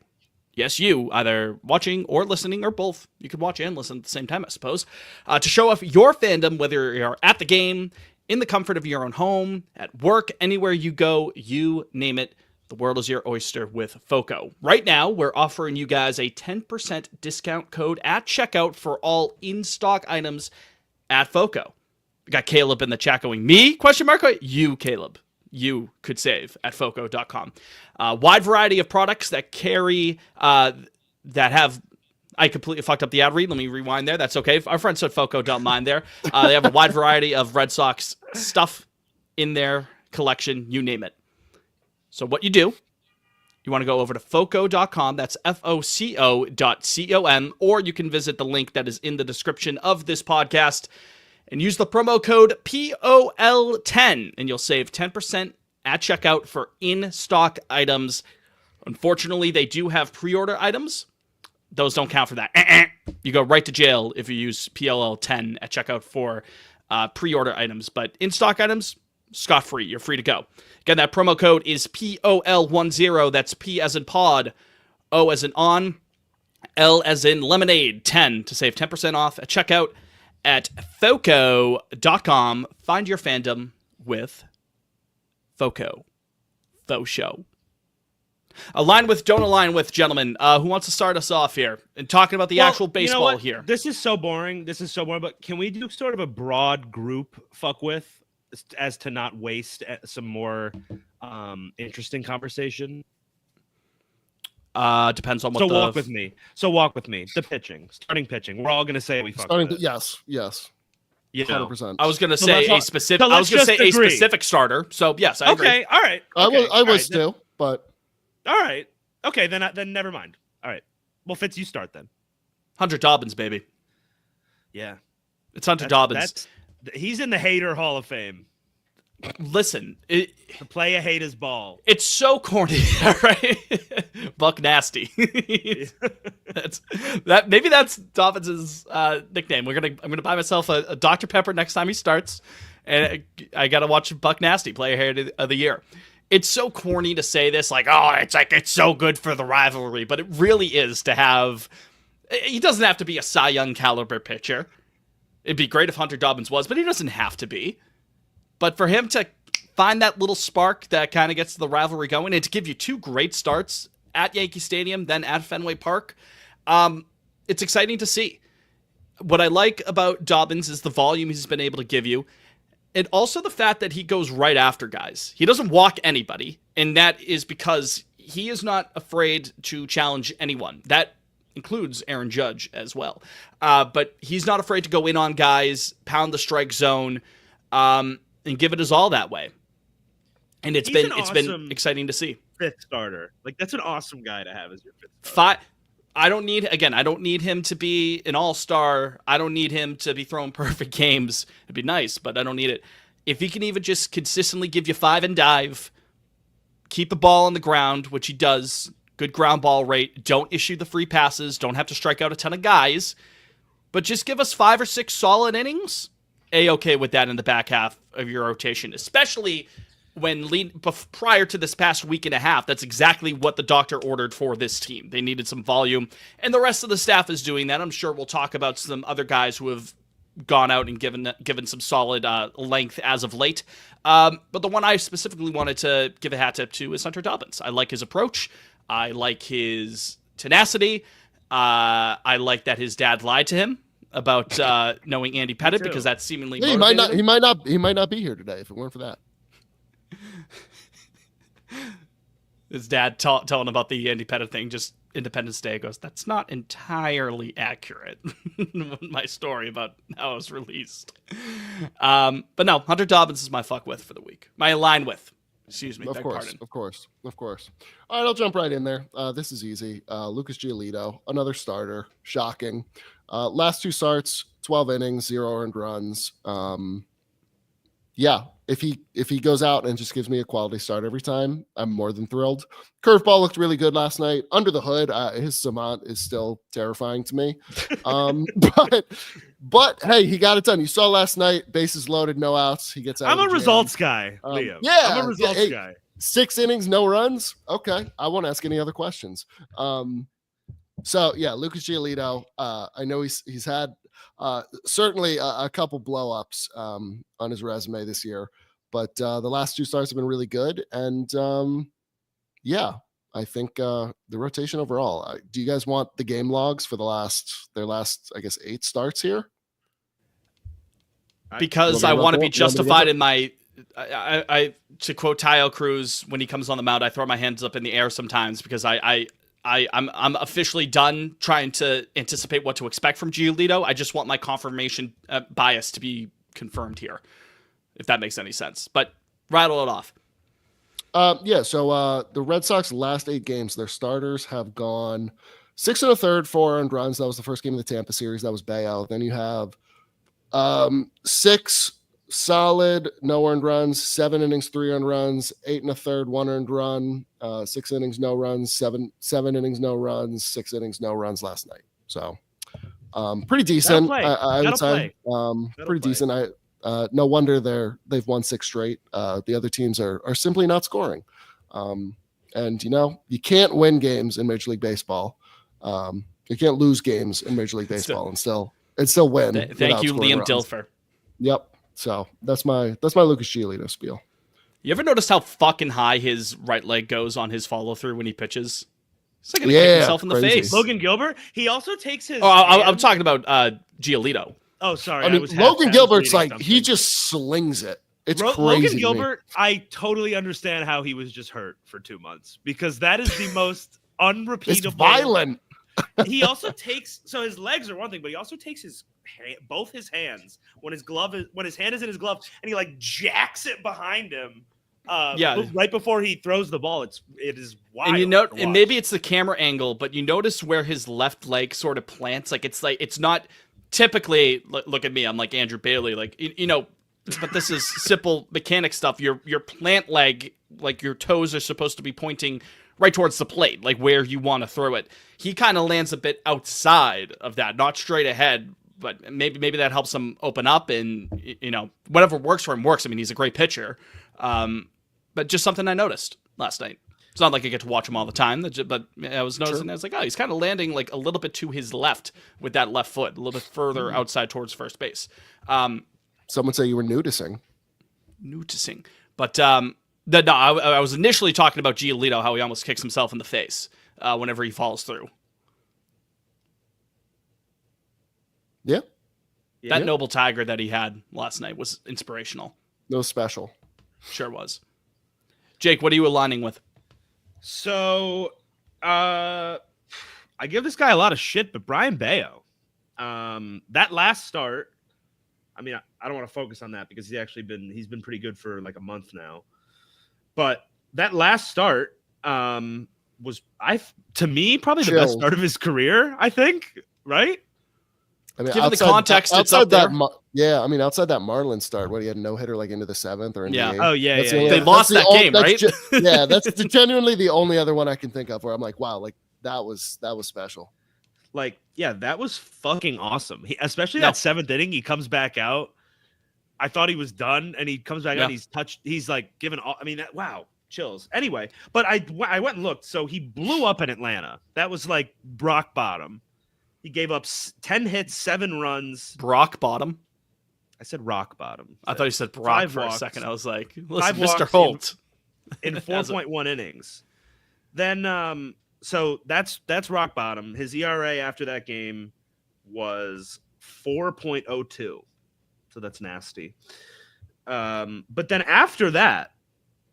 yes, you, either watching or listening or both, you could watch and listen at the same time, I suppose, to show off your fandom, whether you're at the game, in the comfort of your own home, at work, anywhere you go, you name it, the world is your oyster with Foco. Right now, we're offering you guys a 10% discount code at checkout for all in-stock items at Foco. We got Caleb in the chat going, me? Question mark? You, Caleb. You could save at Foco.com. Wide variety of products that carry, that have, I completely fucked up the ad read. Let me rewind there. That's okay. Our friends at Foco don't mind there. They have a wide variety of Red Sox stuff in their collection. You name it. So what you do, you want to go over to Foco.com. That's FOCO.com. Or you can visit the link that is in the description of this podcast and use the promo code POL10, and you'll save 10% at checkout for in-stock items. Unfortunately, they do have pre-order items. Those don't count for that. You go right to jail if you use POL10 at checkout for pre-order items. But in-stock items, scot-free. You're free to go. Again, that promo code is POL10. That's P as in pod, O as in on, L as in lemonade, 10 to save 10% off at checkout at Foco.com. Find your fandom with Foco. Faux show. Align with, don't align with, gentlemen. Who wants to start us off here and talking about the actual baseball here? This is so boring. But can we do sort of a broad group fuck with as to not waste some more interesting conversation? Depends on what. So walk with me. The pitching, starting pitching. We're all gonna say we fuck with it. Yes. You know, 100%. I was gonna say a specific. I was gonna say a specific starter. So yes, I agree. Okay, all right. I was too, but all right. Okay, then never mind. All right. Well, Fitz, you start then. Hunter Dobbins, baby. Yeah, it's Hunter Dobbins. He's in the hater Hall of Fame. Listen, to play a hater's ball. It's so corny, right? Buck Nasty. Maybe that's Dobbins' nickname. I'm gonna buy myself a Dr. Pepper next time he starts, and I gotta watch Buck Nasty play a hater of the year. It's so corny to say this, like, oh, it's so good for the rivalry, but it really is to have. He doesn't have to be a Cy Young caliber pitcher. It'd be great if Hunter Dobbins was, but he doesn't have to be. But for him to find that little spark that kind of gets the rivalry going and to give you two great starts at Yankee Stadium, then at Fenway Park, it's exciting to see. What I like about Dobbins is the volume he's been able to give you, and also the fact that he goes right after guys. He doesn't walk anybody, and that is because he is not afraid to challenge anyone. That includes Aaron Judge as well. But he's not afraid to go in on guys, pound the strike zone, and give it his all that way. And it's been exciting to see. Fifth starter. Like, that's an awesome guy to have as your fifth starter. I don't need him to be an all-star. I don't need him to be throwing perfect games. It'd be nice, but I don't need it. If he can even just consistently give you 5 and dive, keep the ball on the ground, which he does, good ground ball rate, don't issue the free passes, don't have to strike out a ton of guys, but just give us 5 or 6 solid innings, A-okay with that in the back half of your rotation, especially when prior to this past week and a half. That's exactly what the doctor ordered for this team. They needed some volume, and the rest of the staff is doing that. I'm sure we'll talk about some other guys who have gone out and given some solid length as of late. But the one I specifically wanted to give a hat tip to is Hunter Dobbins. I like his approach. I like his tenacity. I like that his dad lied to him about knowing Andy Pettitte, because that's seemingly he might not be here today if it weren't for that. His dad telling about the Independent thing, just Independence Day, goes, that's not entirely accurate. My story about how it was released. But no, Hunter Dobbins is my fuck with for the week. My line with. Excuse me. Of course. All right, I'll jump right in there. This is easy. Lucas Giolito, another starter. Shocking. Last 2 starts, 12 innings, 0 earned runs. Yeah, if he goes out and just gives me a quality start every time, I'm more than thrilled. Curveball looked really good last night. Under the hood, his Samant is still terrifying to me. But hey, he got it done. You saw last night, bases loaded, no outs. He gets out. I'm a results guy, Liam. Yeah, I'm a results guy. 6 innings, no runs. Okay, I won't ask any other questions. So yeah, Lucas Giolito. I know he's had certainly a couple blow-ups on his resume this year, but the last 2 starts have been really good. And yeah, I think the rotation overall. Do you guys want the game logs for their last, I guess, 8 starts here? Because I want to be justified in my. I to quote Tayo Cruz, when he comes on the mound, I throw my hands up in the air sometimes because I'm officially done trying to anticipate what to expect from Giolito. I just want my confirmation bias to be confirmed here, if that makes any sense. But rattle it off. Yeah. So the Red Sox last 8 games, their starters have gone 6 1/3, 4 earned runs. That was the first game of the Tampa series. That was Bayo. Then you have 6 solid, no earned runs, 7 innings, 3 earned runs, 8 1/3, 1 earned run, 6 innings, no runs, 7 innings, no runs, 6 innings, no runs last night. So pretty decent, I would say. Pretty decent. No wonder they've won 6 straight. The other teams are simply not scoring. And you can't win games in Major League Baseball. You can't lose games in Major League Baseball and still win. Thank you, Liam Dilfer. Yep. So that's my Lucas Giolito spiel. You ever noticed how fucking high his right leg goes on his follow through when he pitches? He's like gonna kick himself in the face. Logan Gilbert, he also takes his. Oh, I'm talking about Giolito. Oh, sorry. I mean, Logan Gilbert's like he just slings it. It's crazy. Logan Gilbert, I totally understand how he was just hurt for 2 months because that is the most unrepeatable. It's violent. He also takes his legs are one thing, but he also takes both his hands when his hand is in his glove, and he like jacks it behind him. Right before he throws the ball, it is wild. And and maybe it's the camera angle, but you notice where his left leg sort of plants. Like it's not typically. Look at me, I'm like Andrew Bailey, like but this is simple mechanic stuff. Your plant leg, like your toes are supposed to be pointing right towards the plate, like where you want to throw it. He kind of lands a bit outside of that, not straight ahead, but maybe that helps him open up, and whatever works for him works. I mean, he's a great pitcher, but just something I noticed last night. It's not like I get to watch him all the time, but I was noticing. I was like, oh, he's kind of landing like a little bit to his left with that left foot, a little bit further outside towards first base. Some would say you were noticing, but I was initially talking about Giolito, how he almost kicks himself in the face whenever he falls through. Yeah. That noble tiger that he had last night was inspirational. No special. Sure was. Jake, what are you aligning with? So, I give this guy a lot of shit, but Brian Bayo, that last start, I mean, I don't want to focus on that because he's been pretty good for like a month now. But that last start was, to me, probably the best start of his career, I think, right? I mean, given the context, it's up there. Outside that Marlins start, he had a no-hitter like into the 7th or into the 8th. Oh, yeah. They lost that game, right? That's genuinely the only other one I can think of where I'm like, wow, like that was special. Like, yeah, that was fucking awesome. Especially that 7th inning, he comes back out. I thought he was done, and he comes back out, and he's like giving all, I mean, wow, chills. Anyway, but I went and looked. So he blew up in Atlanta. That was like rock bottom. He gave up 10 hits, 7 runs. Rock bottom? I said rock bottom. I thought you said Brock for a second. I was like, listen, 5 Mr. Holt. In 4.1 innings. Then, so that's rock bottom. His ERA after that game was 4.02. So that's nasty. But then after that,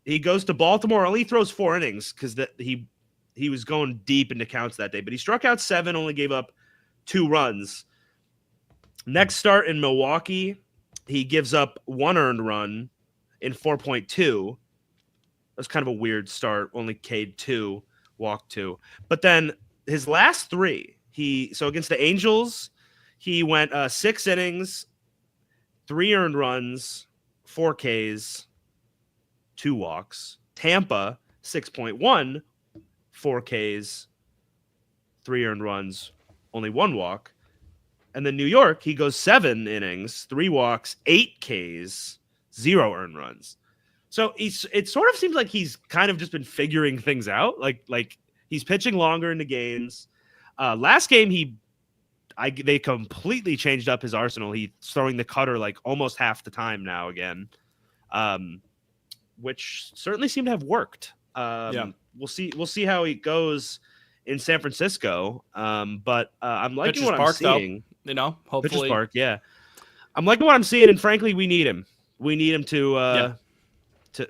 He goes to Baltimore, only throws 4 innings because he was going deep into counts that day, but he struck out 7, only gave up 2 runs. Next start in Milwaukee, he gives up 1 earned run in 4.2. That's kind of a weird start. Only K'd 2, walked 2. But then his last 3, so against the Angels, he went 6 innings, 3 earned runs, 4 Ks, 2 walks. Tampa, 6.1, 4 Ks, 3 earned runs, only 1 walk. And then New York, he goes 7 innings, 3 walks, 8 Ks, 0 earned runs. So it sort of seems like he's kind of just been figuring things out. Like he's pitching longer into games. Last game, they completely changed up his arsenal. He's throwing the cutter like almost half the time now again, which certainly seemed to have worked. We'll see how he goes in San Francisco. But I'm liking Pitcher's what Park, I'm seeing. Though, hopefully. Pitcher's Park, yeah. I'm liking what I'm seeing, and frankly, we need him. We need him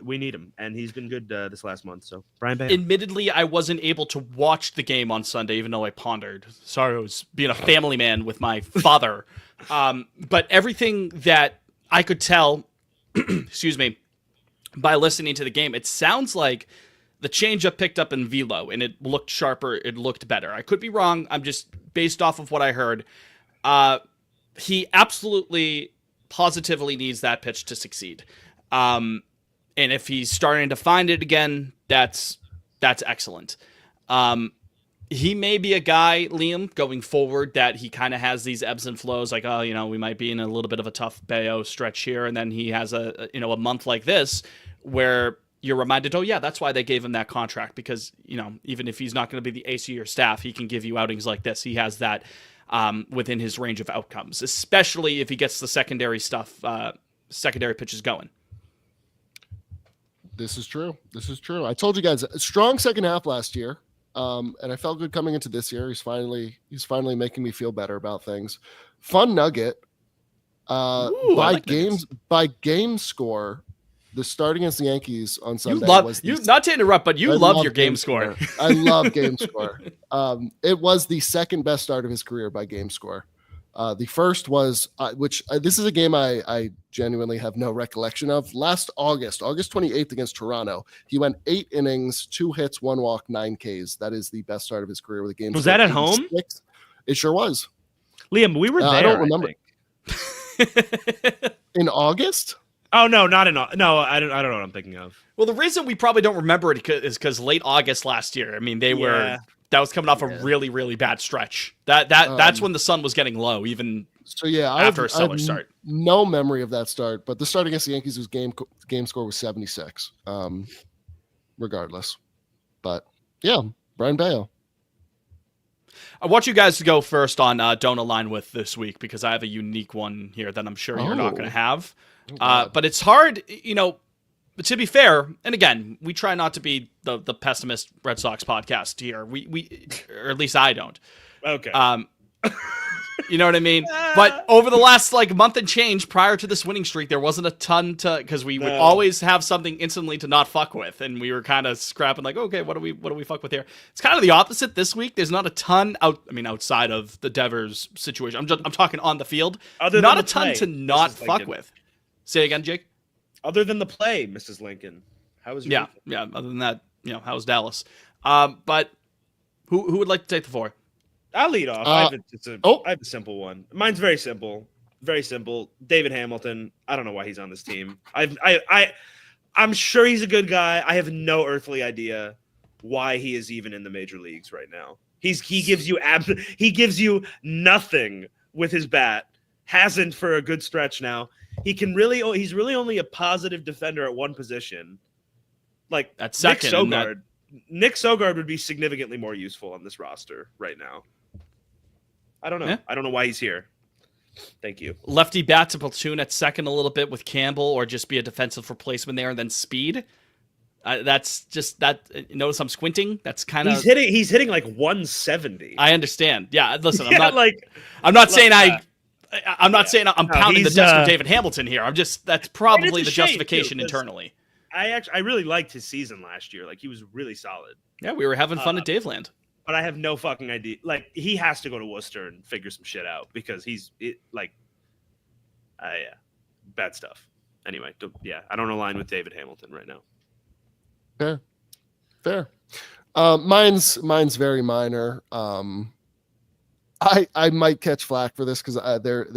we need him, and he's been good this last month. So, Brian Bayer. Admittedly, I wasn't able to watch the game on Sunday, even though I pondered. Sorry, I was being a family man with my father. But everything that I could tell, excuse me, by listening to the game, it sounds like the changeup picked up in velo, and it looked sharper. It looked better. I could be wrong. I'm just based off of what I heard. He absolutely, positively needs that pitch to succeed. And if he's starting to find it again, that's excellent. He may be a guy, Liam, going forward that he kind of has these ebbs and flows. Like, we might be in a little bit of a tough Bayo stretch here, and then he has a month like this where you're reminded, oh yeah, that's why they gave him that contract, because even if he's not going to be the ace of your staff, he can give you outings like this. He has that within his range of outcomes, especially if he gets the secondary pitches going. This is true. I told you guys, a strong second half last year, and I felt good coming into this year. He's finally making me feel better about things. Fun nugget. Ooh, by like game score, the start against the Yankees on Sunday not to interrupt, but you love your game score. I love game score. It was the second best start of his career by game score. The first was, this is a game I genuinely have no recollection of. Last August 28th against Toronto, he went 8 innings, 2 hits, 1 walk, 9 Ks. That is the best start of his career with a game. Was that at home? It sure was. Liam, we were there. I don't remember. In August? Oh no, not in. No, I don't know what I'm thinking of. Well, the reason we probably don't remember it is because late August last year. I mean, that was coming off a really, really bad stretch. That's when the sun was getting low, even after a stellar start. No memory of that start, but the start against the Yankees was game score was 76. Regardless, but yeah, Brian Bayo. I want you guys to go first on Don't Align With this week, because I have a unique one here that I'm sure you're not going to have. But it's hard, But to be fair, and again, we try not to be the pessimist Red Sox podcast here. We or at least I don't. Okay. You know what I mean? But over the last month and change prior to this winning streak, there wasn't a ton because we would always have something instantly to not fuck with, and we were kind of scrapping okay, what do we fuck with here? It's kind of the opposite this week. There's not a ton outside of the Devers situation. I'm talking on the field. Not a ton to not fuck with. Say again, Jake. Other than the play, Mrs. Lincoln, how was your yeah? Other than that, how was Dallas? But who would like to take the floor? I'll lead off. I have a simple one. Mine's very simple. Very simple. David Hamilton. I don't know why he's on this team. I'm sure he's a good guy. I have no earthly idea why he is even in the major leagues right now. He gives you nothing with his bat. Hasn't for a good stretch now. He's really only a positive defender at one position. Like that's second. Nick Sogard would be significantly more useful on this roster right now. I don't know. Yeah. I don't know why he's here. Thank you. Lefty bats a platoon at second a little bit with Campbell, or just be a defensive replacement there, and then speed. That's just that. Notice I'm squinting. That's kind of he's hitting like 170. I understand. Yeah. Listen, I'm not saying I'm pounding the desk of David Hamilton here. That's probably the justification internally. I really liked his season last year. Like he was really solid. Yeah, we were having fun at Daveland. But I have no fucking idea. Like he has to go to Worcester and figure some shit out because bad stuff. Anyway, I don't align with David Hamilton right now. Fair. Mine's very minor. I might catch flack for this because there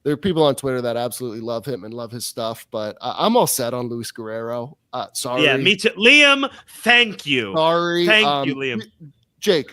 are people on Twitter that absolutely love him and love his stuff, but I'm all set on Luis Guerrero. Sorry. Yeah, me too. Liam, thank you. Sorry. Thank you, Liam. Jake.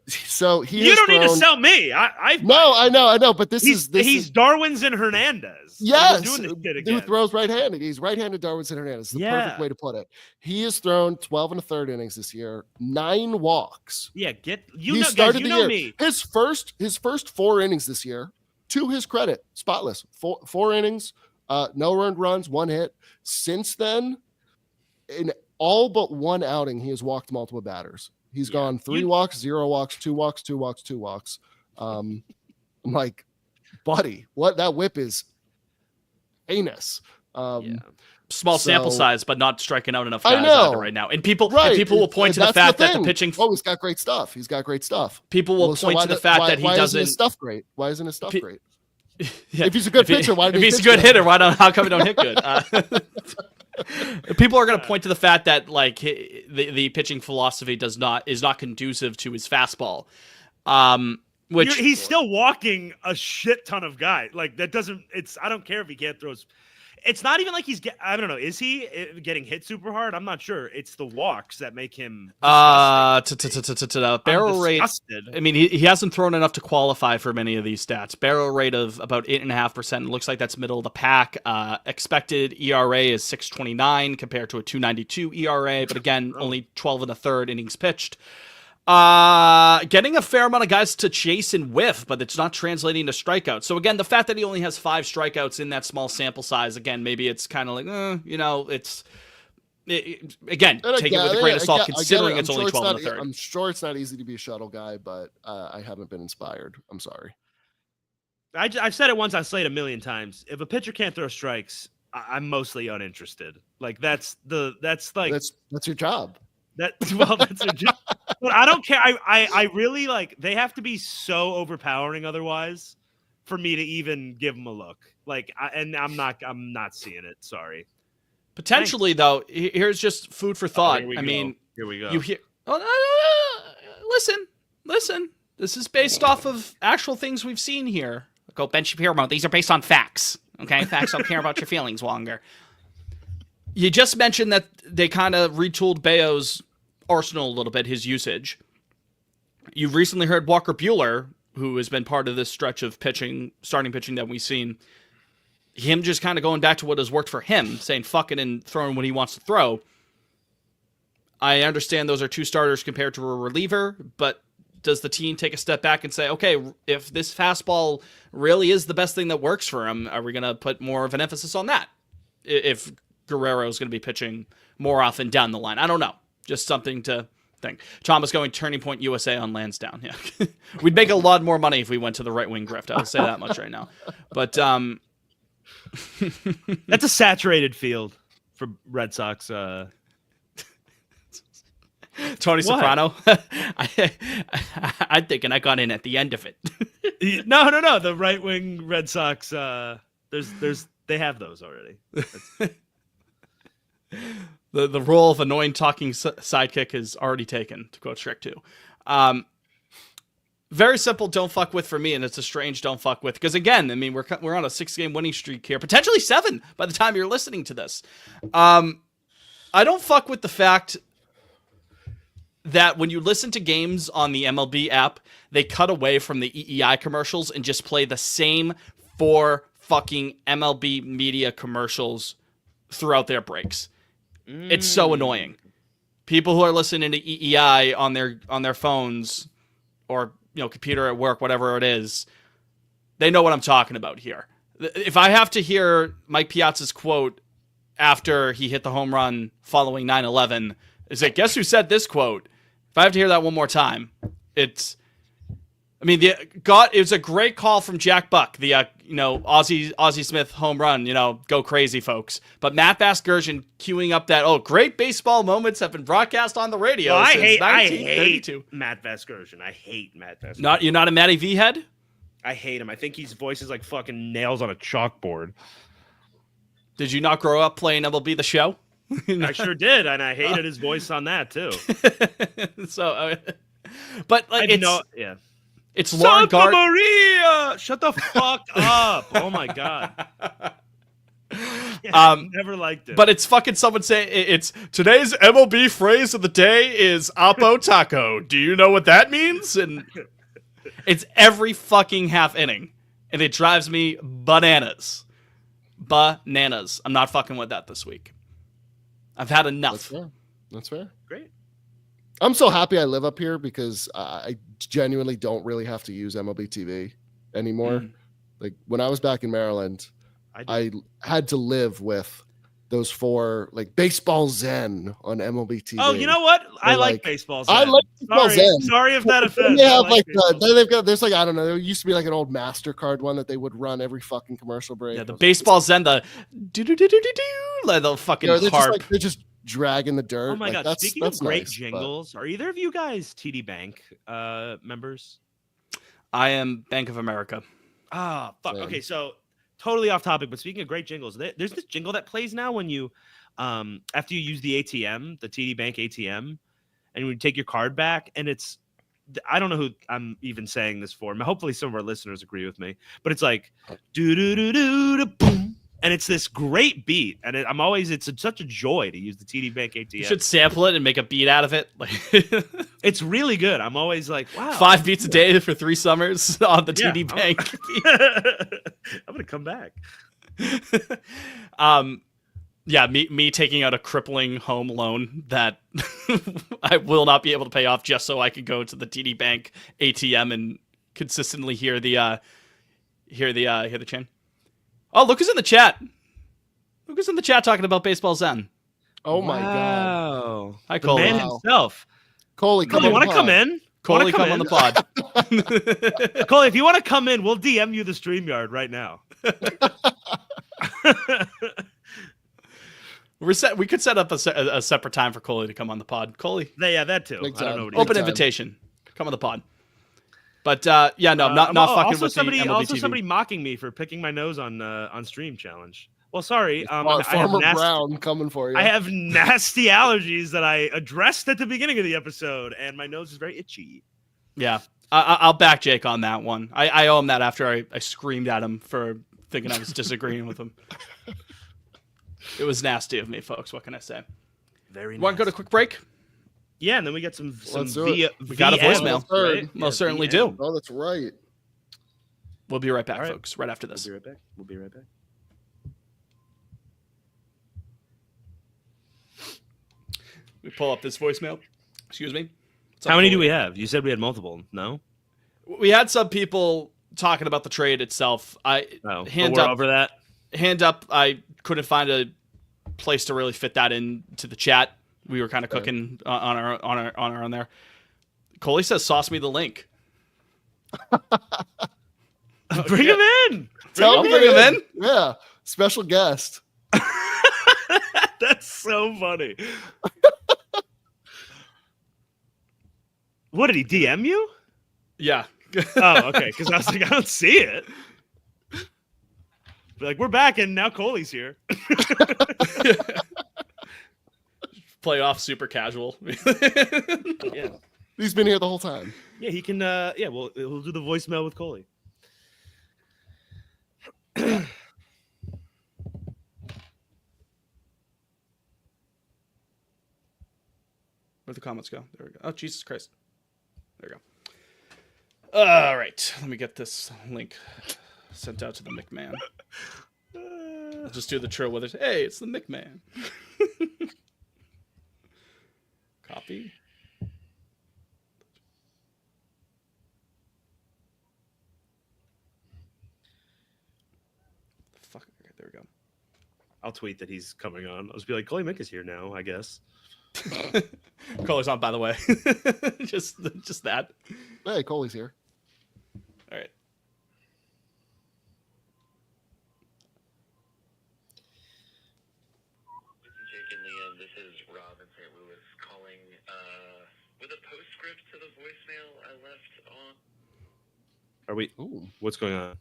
So you don't need to sell me. I know, but he's Darwinson Hernandez. Yes, doing this shit again. Who throws right-handed. He's right-handed Darwinson Hernandez. The perfect way to put it. He has thrown 12 and a third innings this year, 9 walks. Yeah, he started the year. Me. His first 4 innings this year, to his credit, spotless. 4 innings, no earned runs, 1 hit. Since then, in all but 1 outing, he has walked multiple batters. He's gone 3 walks, 0 walks, 2 walks, 2 walks, 2 walks. I'm like, buddy, what that whip is heinous. Small sample size, but not striking out enough guys either right now. And people will point to the fact that the pitching. Oh, he's got great stuff. People will point to the fact that he doesn't. Why isn't his stuff great? Yeah, if he's a good pitcher, why? If he's a good hitter, how come he don't hit good? People are going to point to the fact that like the pitching philosophy is not conducive to his fastball. Which he's still walking a shit ton of guys. Like that doesn't. I don't care if he can't throw. It's not even like I don't know. Is he getting hit super hard? I'm not sure. It's the walks that make him barrel rate. I mean, he hasn't thrown enough to qualify for many of these stats. Barrel rate of about 8.5%. Looks like that's middle of the pack. Expected ERA is 6.29 compared to a 2.92 ERA. But again, only 12 and a third innings pitched. Getting a fair amount of guys to chase and whiff, but it's not translating to strikeouts. So again, the fact that he only has 5 strikeouts in that small sample size, again, maybe it's kind of like, again, take it with a grain of salt, considering it's only 12 and a third. I'm sure it's not easy to be a shuttle guy, but I haven't been inspired. I'm sorry. I've said it once, I've said it a million times. If a pitcher can't throw strikes, I'm mostly uninterested. Like that's your job. That's a job. But I don't care. I really like. They have to be so overpowering otherwise for me to even give them a look. Like, I'm not seeing it. Sorry. Potentially, though, here's just food for thought. Here we go. You hear? Listen. This is based off of actual things we've seen here. Go Ben Shapiro. These are based on facts. Okay, facts don't care about your feelings longer. You just mentioned that they kind of retooled Bayo's arsenal a little bit, his usage. You've recently heard Walker Buehler, who has been part of this stretch of starting pitching that we've seen, him just kind of going back to what has worked for him, saying fuck it and throwing what he wants to throw. I understand those are 2 starters compared to a reliever, but does the team take a step back and say, okay, if this fastball really is the best thing that works for him, are we going to put more of an emphasis on that? If Guerrero is going to be pitching more often down the line. I don't know. Just something to think. Thomas going Turning Point USA on Lansdowne. Yeah. We'd make a lot more money if we went to the right wing grift. I'll say that much right now. But that's a saturated field for Red Sox. Tony Soprano. I'm thinking I got in at the end of it. No. The right wing Red Sox. They have those already. The role of annoying talking sidekick is already taken, to quote Shrek 2. Very simple don't fuck with for me, and it's a strange don't fuck with. Because again, I mean, we're on a 6-game winning streak here, potentially 7 by the time you're listening to this. I don't fuck with the fact that when you listen to games on the MLB app, they cut away from the EEI commercials and just play the same 4 fucking MLB media commercials throughout their breaks. It's so annoying. People who are listening to EEI on their phones or computer at work, whatever it is, they know what I'm talking about here. If I have to hear Mike Piazza's quote after he hit the home run following 9/11, is it guess who said this quote? If I have to hear that one more time, it's I mean, it was a great call from Jack Buck, the Ozzie Smith home run. Go crazy, folks. But Matt Vasgersian queuing up that great baseball moments have been broadcast on the radio Well, since I 1932. hate Matt Vasgersian. I hate Matt Vasgersian. You're not a Matty V head? I hate him. I think his voice is like fucking nails on a chalkboard. Did you not grow up playing MLB The Show? I sure did, and I hated his voice on that too. So, but like yeah. It's Lauren Santa Maria! Shut the fuck up! Oh my god. Yeah, never liked it. But it's fucking someone saying it's today's MLB phrase of the day is Oppo Taco. Do you know what that means? And it's every fucking half inning, and it drives me bananas. Bananas. I'm not fucking with that this week. I've had enough. That's fair. Great. I'm so happy I live up here because I genuinely don't really have to use MLB TV anymore. Like when I was back in Maryland, I had to live with those 4 like baseball zen on MLB TV. Oh, you know what? I like baseball zen. I like baseball zen. Sorry if that offends. They have there's like, I don't know, there used to be like an old MasterCard one that they would run every fucking commercial break. Yeah, the baseball zen, the like the fucking harp. They're just dragging the dirt. Oh my god! Speaking of great nice, jingles, are either of you guys TD Bank members? I am Bank of America. Ah, fuck. Same. Okay, so totally off topic, but speaking of great jingles, there's this jingle that plays now when you, after you use the ATM, the TD Bank ATM, and you take your card back, and it's, I don't know who I'm even saying this for. Hopefully, some of our listeners agree with me, but it's like do do do do do boom. And it's this great beat, and it's such a joy to use the TD Bank ATM. You should sample it and make a beat out of it. It's really good. I'm always like, wow. 5 beats a day for 3 summers on the TD Bank. I'm gonna come back. Yeah, me taking out a crippling home loan that I will not be able to pay off just so I could go to the TD Bank ATM and consistently hear the chain. Oh, look who's in the chat. Look who's in the chat talking about baseball zen. Oh my god. Wow. Hi, The Coley. man himself. Coley, Coley, want to come in? Coley, come on the pod. Coley, if you want to come in, we'll DM you the StreamYard right now. We could set up a separate time for Coley to come on the pod. Coley. Yeah, that too. Big I don't know time. what Open invitation. Come on the pod. But not fucking with somebody, the MLB also TV. somebody mocking me for picking my nose on stream challenge. Well, sorry, Farmer Brown coming for you. I have nasty allergies that I addressed at the beginning of the episode, and my nose is very itchy. Yeah, I'll back Jake on that one. I owe him that after I screamed at him for thinking I was disagreeing with him. It was nasty of me, folks. What can I say? Very nice. Want to go to a quick break? Yeah, and then we get some Let's do it. We got a voicemail. Right? Most certainly VM. do. Oh, that's right. We'll be right back, All right. folks. Right after this. We'll be right back. We pull up this voicemail. Excuse me. How many do we have? You said we had multiple. No. We had some people talking about the trade itself. Hand we're up. over that. Hand up. I couldn't find a place to really fit that into the chat. We were kind of cooking on our own there. Coley says, "Sauce me the link." Bring him in. Tell Bring him in. Yeah, special guest. That's so funny. What did he DM you? Yeah. Oh, okay. Because I was like, I don't see it. Be like, we're back, and now Coley's here. Play off super casual. Yeah. He's been here the whole time. Yeah, he can. We'll do the voicemail with Coley. Where'd the comments go? There we go. Oh, Jesus Christ. There we go. All right. Let me get this link sent out to the McMahon. I'll just do the trill with it. Hey, it's the McMahon. Copy. Fuck. Okay, there we go. I'll tweet that he's coming on. I'll just be like, Coley Mick is here now, I guess. Color's on, by the way. just that. Hey, Coley's here. All right. Jake and Liam, this is Rob in St. Louis calling with a postscript to the voicemail I left on. Are we? Ooh. What's going on?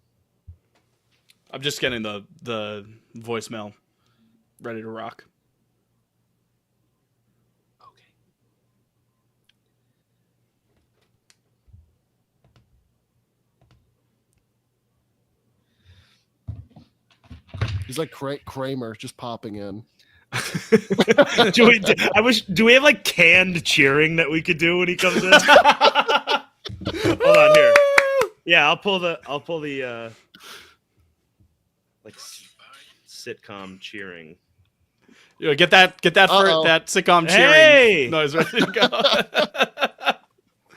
I'm just getting the voicemail ready to rock. He's like Kramer just popping in. Do we have like canned cheering that we could do when he comes in? Hold on here. Yeah, I'll pull the like sitcom cheering. Yo, get that that sitcom cheering Hey! noise ready to go.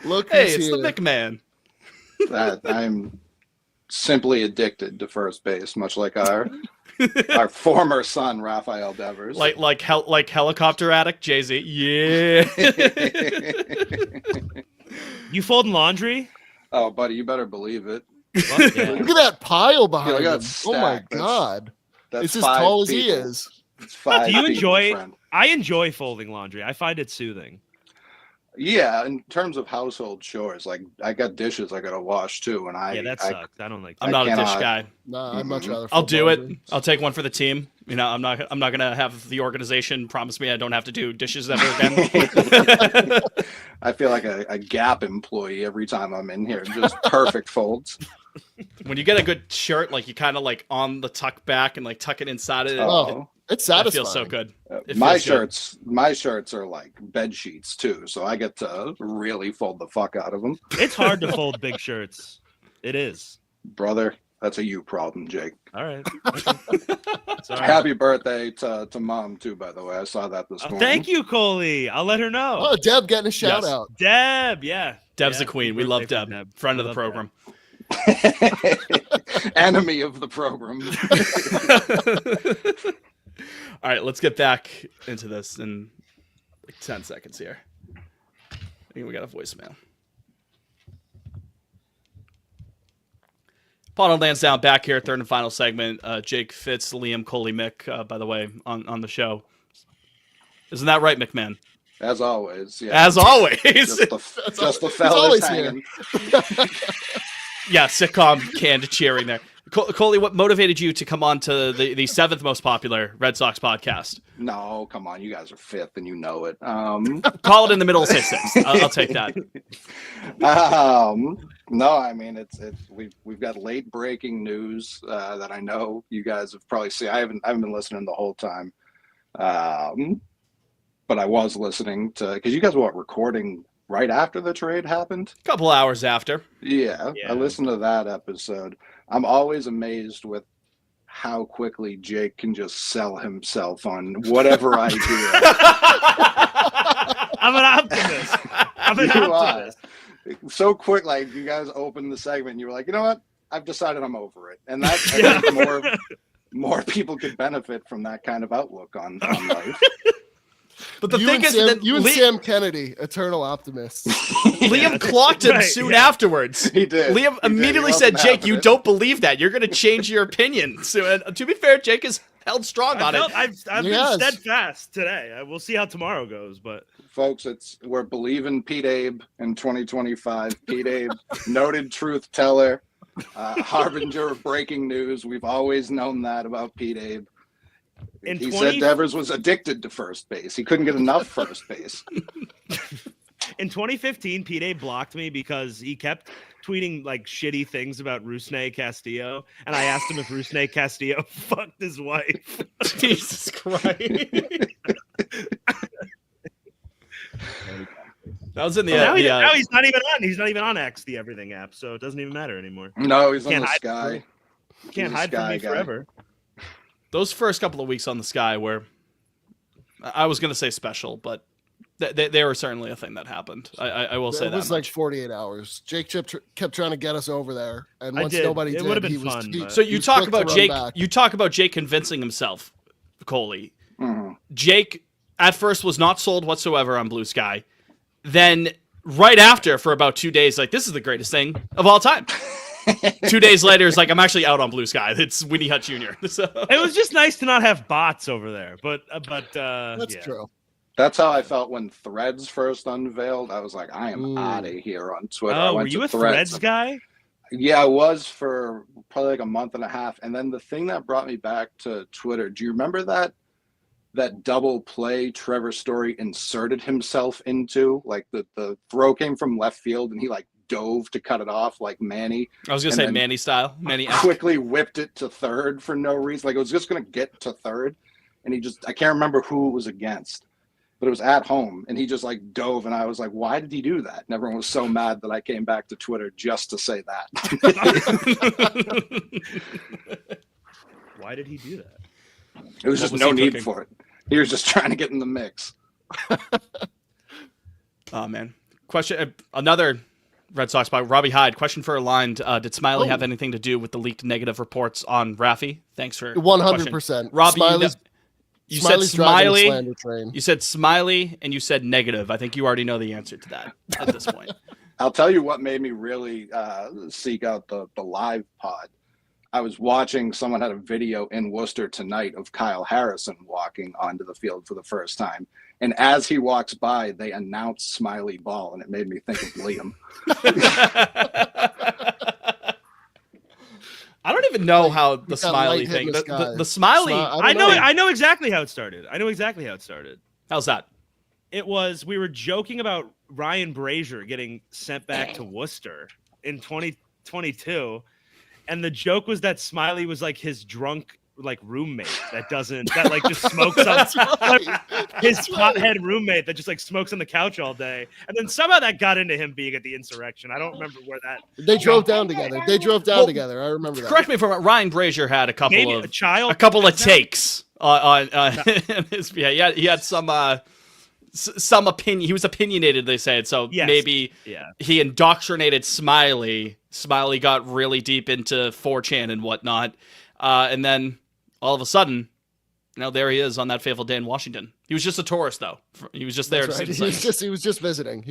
Look, Hey, who's it's here. the McMahon. That I'm simply addicted to first base, much like our former son Rafael Devers. like helicopter addict Jay-Z. Yeah. You folding laundry? Oh, buddy, you better believe it. Fuck yeah. Look at that pile behind look at him. that Oh my stack. That's- god. That's It's as 5 tall as he people. is. It's 5 Do you people, enjoy- friend. I enjoy folding laundry. I find it soothing. Yeah, in terms of household chores, like I got dishes I gotta wash too, and Yeah, that sucks. I don't like that. I'm not a dish cannot- guy. Nah, I'd much rather. I'll fold do it. laundry. I'll take one for the team. You know, I'm not gonna have the organization promise me I don't have to do dishes ever again. I feel like a Gap employee every time I'm in here. Just perfect folds. When you get a good shirt, like you kind of like on the tuck back and like tuck it inside of it, Oh, It's that satisfying. feels so good. It my feels good. shirts are like bed sheets too, so I get to really fold the fuck out of them. It's hard to fold big shirts. It is. Brother, that's a you problem, Jake. All right. Sorry. Happy birthday to mom too, by the way. I saw that this morning. Thank you, Coley. I'll let her know. Oh, Deb getting a shout Yes. out. Deb, yeah. Deb's Yeah, the queen. happy We love birthday Deb. for Friend We of the love program. Enemy of the program. All right, let's get back into this in like 10 seconds here. I think we got a voicemail. Paul and Lansdowne back here, third and final segment. Jake Fitz, Liam, Coley, Mick, by the way, on the show. Isn't that right, McMahon? As always, yeah. As always. just the always fellas here. hanging. Yeah, sitcom canned cheering there. Coley, what motivated you to come on to the seventh most popular Red Sox podcast? No, come on, you guys are fifth and you know it. Call it in the middle, say sixth. I'll take that. No, I mean we've got late breaking news that I know you guys have probably seen. I haven't been listening the whole time, but I was listening to because you guys were recording right after the trade happened. A couple hours after. Yeah, Yeah. I listened to that episode. I'm always amazed with how quickly Jake can just sell himself on whatever idea. I'm an optimist. I'm an You optimist. So quick, like you guys opened the segment, and you were like, you know what? I've decided I'm over it, and that I Yeah. think more people could benefit from that kind of outlook on life. But the you thing and is Sam, that you and Sam Kennedy, eternal optimists. Liam clocked him Right, soon yeah. afterwards. He did. Liam He did. immediately He said, wasn't Jake, having you it. don't believe that. You're going to change your opinion. So, to be fair, Jake has held strong on it. I've Yes. been steadfast today. We'll see how tomorrow goes, but Folks, we're believing Pete Abe in 2025. Pete Abe, noted truth teller, harbinger of breaking news. We've always known that about Pete Abe. In He 20 said Devers was addicted to first base. He couldn't get enough first base. in 2015, Pete blocked me because he kept tweeting like shitty things about Rusney Castillo, and I asked him if Rusney Castillo fucked his wife. Jesus Christ. That was in the, now, the now he's not even on. He's not even on X, the everything app, so it doesn't even matter anymore. No, he's on Can't the hide sky. Can't He's a hide from Sky me guy. forever. those first couple of weeks on the Sky were, I was going to say special, but they were certainly a thing that happened. I will say It that was like much. 48 hours. Jake kept trying to get us over there, and I once did. nobody It did, would've been he was. fun, he- but- So he you was talk quick to about run Jake. back. You talk about Jake convincing himself, Coley. Mhm. Jake at first was not sold whatsoever on Blue Sky. Then right after, for about 2 days, like, this is the greatest thing of all time. 2 days later, it's like, I'm actually out on Blue Sky. It's Winnie Hut Jr. So It was just nice to not have bots over there, but That's yeah. true. That's how I felt when Threads first unveiled. I was like, I am Ooh. out of here on Twitter. I Oh, were went you to a Threads guy? Yeah, I was for probably like a month and a half. And then the thing that brought me back to Twitter, do you remember that double play Trevor Story inserted himself into? Like the throw came from left field and he like dove to cut it off like Manny. I was gonna And say then Manny style. Manny quickly whipped it to third for no reason. Like it was just gonna get to third. And I can't remember who it was against, but it was at home. And he just like dove. And I was like, why did he do that? And everyone was so mad that I came back to Twitter just to say that. Why did he do that? It was What just was no he need cooking? for it. He was just trying to get in the mix. Oh man. Question. Another Red Sox by Robbie Hyde. Question for Aligned. Did Smiley have anything to do with the leaked negative reports on Rafi? Thanks for 100%. Robbie, you said Smiley's driving the Smiley. slander train. You said Smiley, and you said negative. I think you already know the answer to that at this point. I'll tell you what made me really seek out the live pod. I was watching, someone had a video in Worcester tonight of Kyle Harrison walking onto the field for the first time. And as he walks by, they announce Smiley Ball, and it made me think of Liam. I don't even know how the got Smiley light thing. hitless The guys. Smiley. I don't know. I know exactly how it started. How's that? It was, we were joking about Ryan Brazier getting sent back to Worcester in 2022, and the joke was that Smiley was like his drunk like roommate that like just smokes on his pothead roommate that just like smokes on the couch all day, and then somehow that got into him being at the insurrection. I don't remember where that. They drove down together. I remember that. Correct me if I'm wrong. Ryan Brazier had a couple Maybe of a child. a couple of takes on his. Yeah, he had some opinion. He was opinionated, they said. So Yes. maybe Yeah. he indoctrinated Smiley. Smiley got really deep into 4chan and whatnot, and then all of a sudden, there he is on that fateful day in Washington. He was just a tourist, though. He was just there to see the sights. He was just visiting.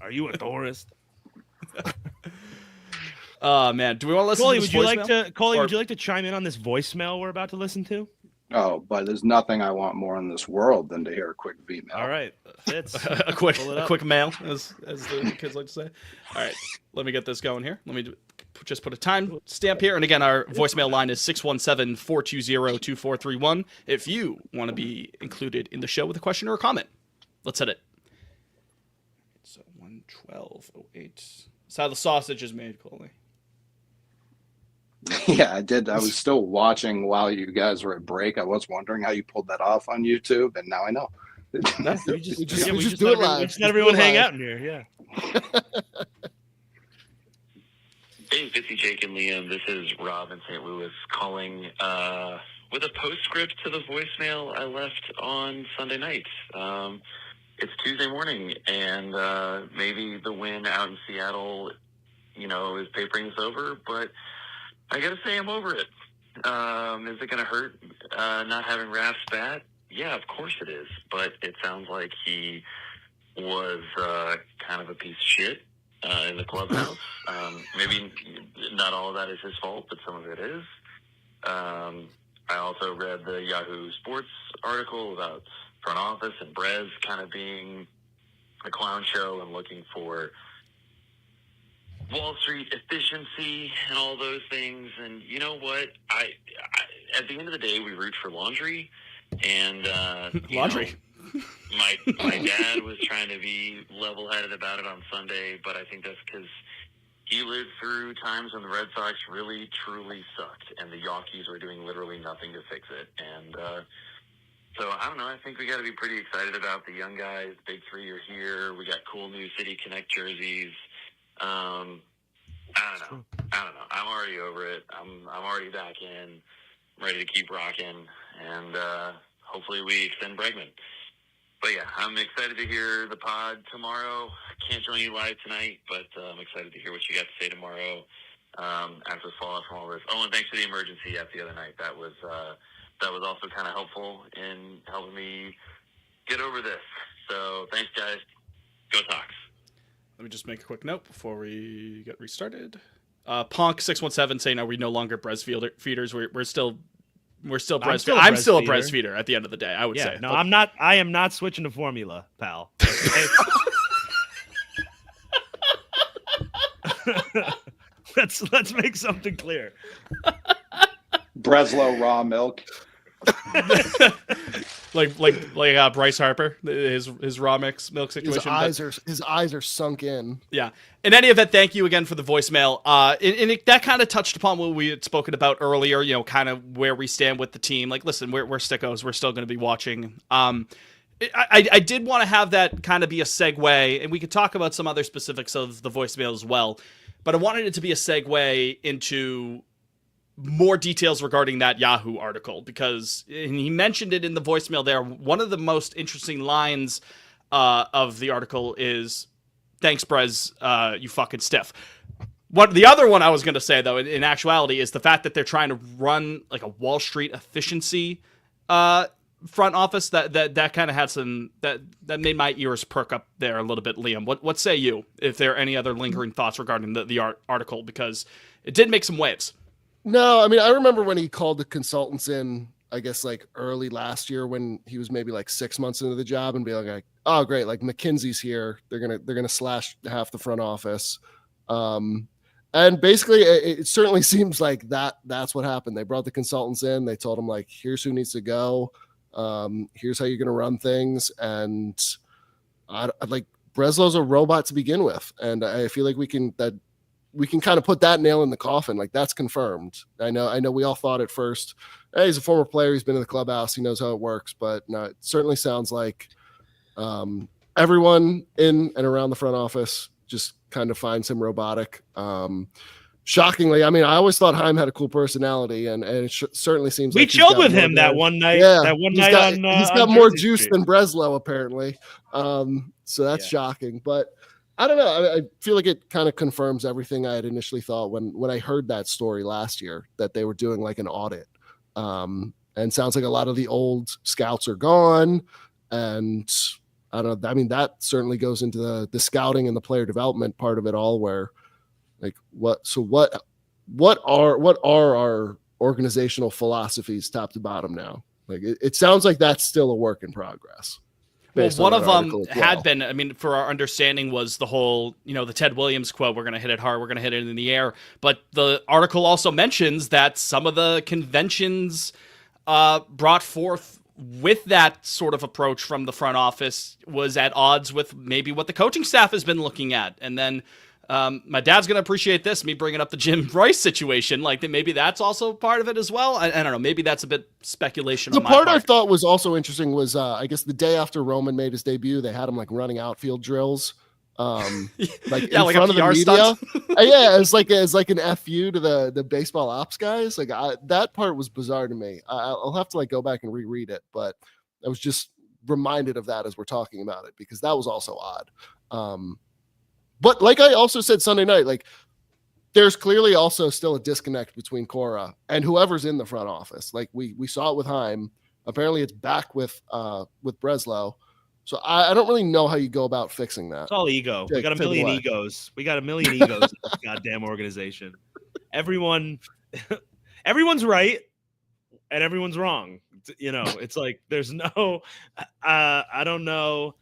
Are you a tourist? Oh man, do we want to listen Coley, to this voicemail? would you like to chime in on this voicemail we're about to listen to? Oh, but there's nothing I want more in this world than to hear a quick V-mail. All right, Fitz. a quick Pull it up. mail, as the kids like to say. All right, let me get this going here. Let me just put a time stamp here. And again, our voicemail line is 617-420-2431. If you want to be included in the show with a question or a comment, let's hit it. So 11208. That's how the sausage is made, Coley. Yeah, I did. I was still watching while you guys were at break. I was wondering how you pulled that off on YouTube, and now I know. We just just do let it live. We just let everyone hang out in here. Yeah. Hey, Fitzy, Jake, and Liam. This is Rob in St. Louis calling with a postscript to the voicemail I left on Sunday night. It's Tuesday morning, and maybe the win out in Seattle, is papering us over, but I got to say I'm over it. Is it going to hurt not having Raph's bat? Yeah, of course it is, but it sounds like he was kind of a piece of shit in the clubhouse. Maybe not all of that is his fault, but some of it is. I also read the Yahoo Sports article about front office and Brez kind of being a clown show and looking for Wall Street efficiency and all those things. And you know what? I at the end of the day, we root for laundry. And Laundry. My dad was trying to be level-headed about it on Sunday, but I think that's because he lived through times when the Red Sox really, truly sucked, and the Yankees were doing literally nothing to fix it. And so, I don't know, I think we got to be pretty excited about the young guys. Big Three are here. We got cool new City Connect jerseys. I don't know. I'm already over it. I'm already back in, ready to keep rocking, and hopefully we extend Bregman. But yeah, I'm excited to hear the pod tomorrow. I can't join you live tonight, but I'm excited to hear what you got to say tomorrow after the fallout from all this. Oh, and thanks for the emergency app the other night. That was also kind of helpful in helping me get over this. So thanks, guys. Go Sox. Let me just make a quick note before we get restarted. Punk 617 saying, "Are we no longer breastfeeders? We're still breastfeeders. I'm I'm still a breastfeeder. breastfeeder at the end of the day. I would say. No, I'm not. I am not switching to formula, pal. Okay? let's make something clear. Breslow raw milk. like Bryce Harper, his raw milk situation. His eyes are sunk in. Yeah. In any event, thank you again for the voicemail. That kind of touched upon what we had spoken about earlier. You know, kind of where we stand with the team. Like, listen, we're sickos. We're still going to be watching. I did want to have that kind of be a segue, and we could talk about some other specifics of the voicemail as well. But I wanted it to be a segue into more details regarding that Yahoo article, because and he mentioned it in the voicemail there. One of the most interesting lines of the article is, "Thanks, Brez, you fucking stiff." What the other one I was going to say, though, in actuality, is the fact that they're trying to run like a Wall Street efficiency front office. That kind of had some that made my ears perk up there a little bit. Liam, what say you? If there are any other lingering thoughts regarding the article, because it did make some waves. No, I mean, I remember when he called the consultants in, I guess like early last year when he was maybe like 6 months into the job, and be like, oh great, like McKinsey's here. They're gonna slash half the front office. And basically it certainly seems like that's what happened. They brought the consultants in, they told them like, here's who needs to go. Here's how you're gonna run things. And I like Breslow's a robot to begin with. And I feel like we can kind of put that nail in the coffin. Like, that's confirmed. I know we all thought at first, hey, he's a former player. He's been in the clubhouse. He knows how it works. But no, it certainly sounds like everyone in and around the front office just kind of finds him robotic. Shockingly, I mean, I always thought Heim had a cool personality, and it certainly seems we like chilled with him that one night. Yeah, that one night he's got more juice than Breslow, apparently. So that's shocking. But I don't know. I feel like it kind of confirms everything I had initially thought when I heard that story last year, that they were doing like an audit. And sounds like a lot of the old scouts are gone. And I don't know. I mean, that certainly goes into the scouting and the player development part of it all, where like what are our organizational philosophies top to bottom now? Like it sounds like that's still a work in progress. Well, one of them had been, I mean, for our understanding was the whole, the Ted Williams quote, "We're going to hit it hard, we're going to hit it in the air." But the article also mentions that some of the conventions brought forth with that sort of approach from the front office was at odds with maybe what the coaching staff has been looking at. And then my dad's going to appreciate this, me bringing up the Jim Rice situation. Like, that maybe that's also part of it as well. I don't know. Maybe that's a bit speculation. The part I thought was also interesting was, I guess the day after Roman made his debut, they had him like running outfield drills, like in front of the media. Yeah, it's like an FU to the baseball ops guys. Like that part was bizarre to me. I'll have to like go back and reread it, but I was just reminded of that as we're talking about it, because that was also odd. But like I also said Sunday night, like there's clearly also still a disconnect between Cora and whoever's in the front office. Like we saw it with Heim. Apparently it's back with Breslow. So I don't really know how you go about fixing that. It's all ego. We got a million egos. We got a million egos in this goddamn organization. Everyone's right and everyone's wrong. It's like there's no I don't know.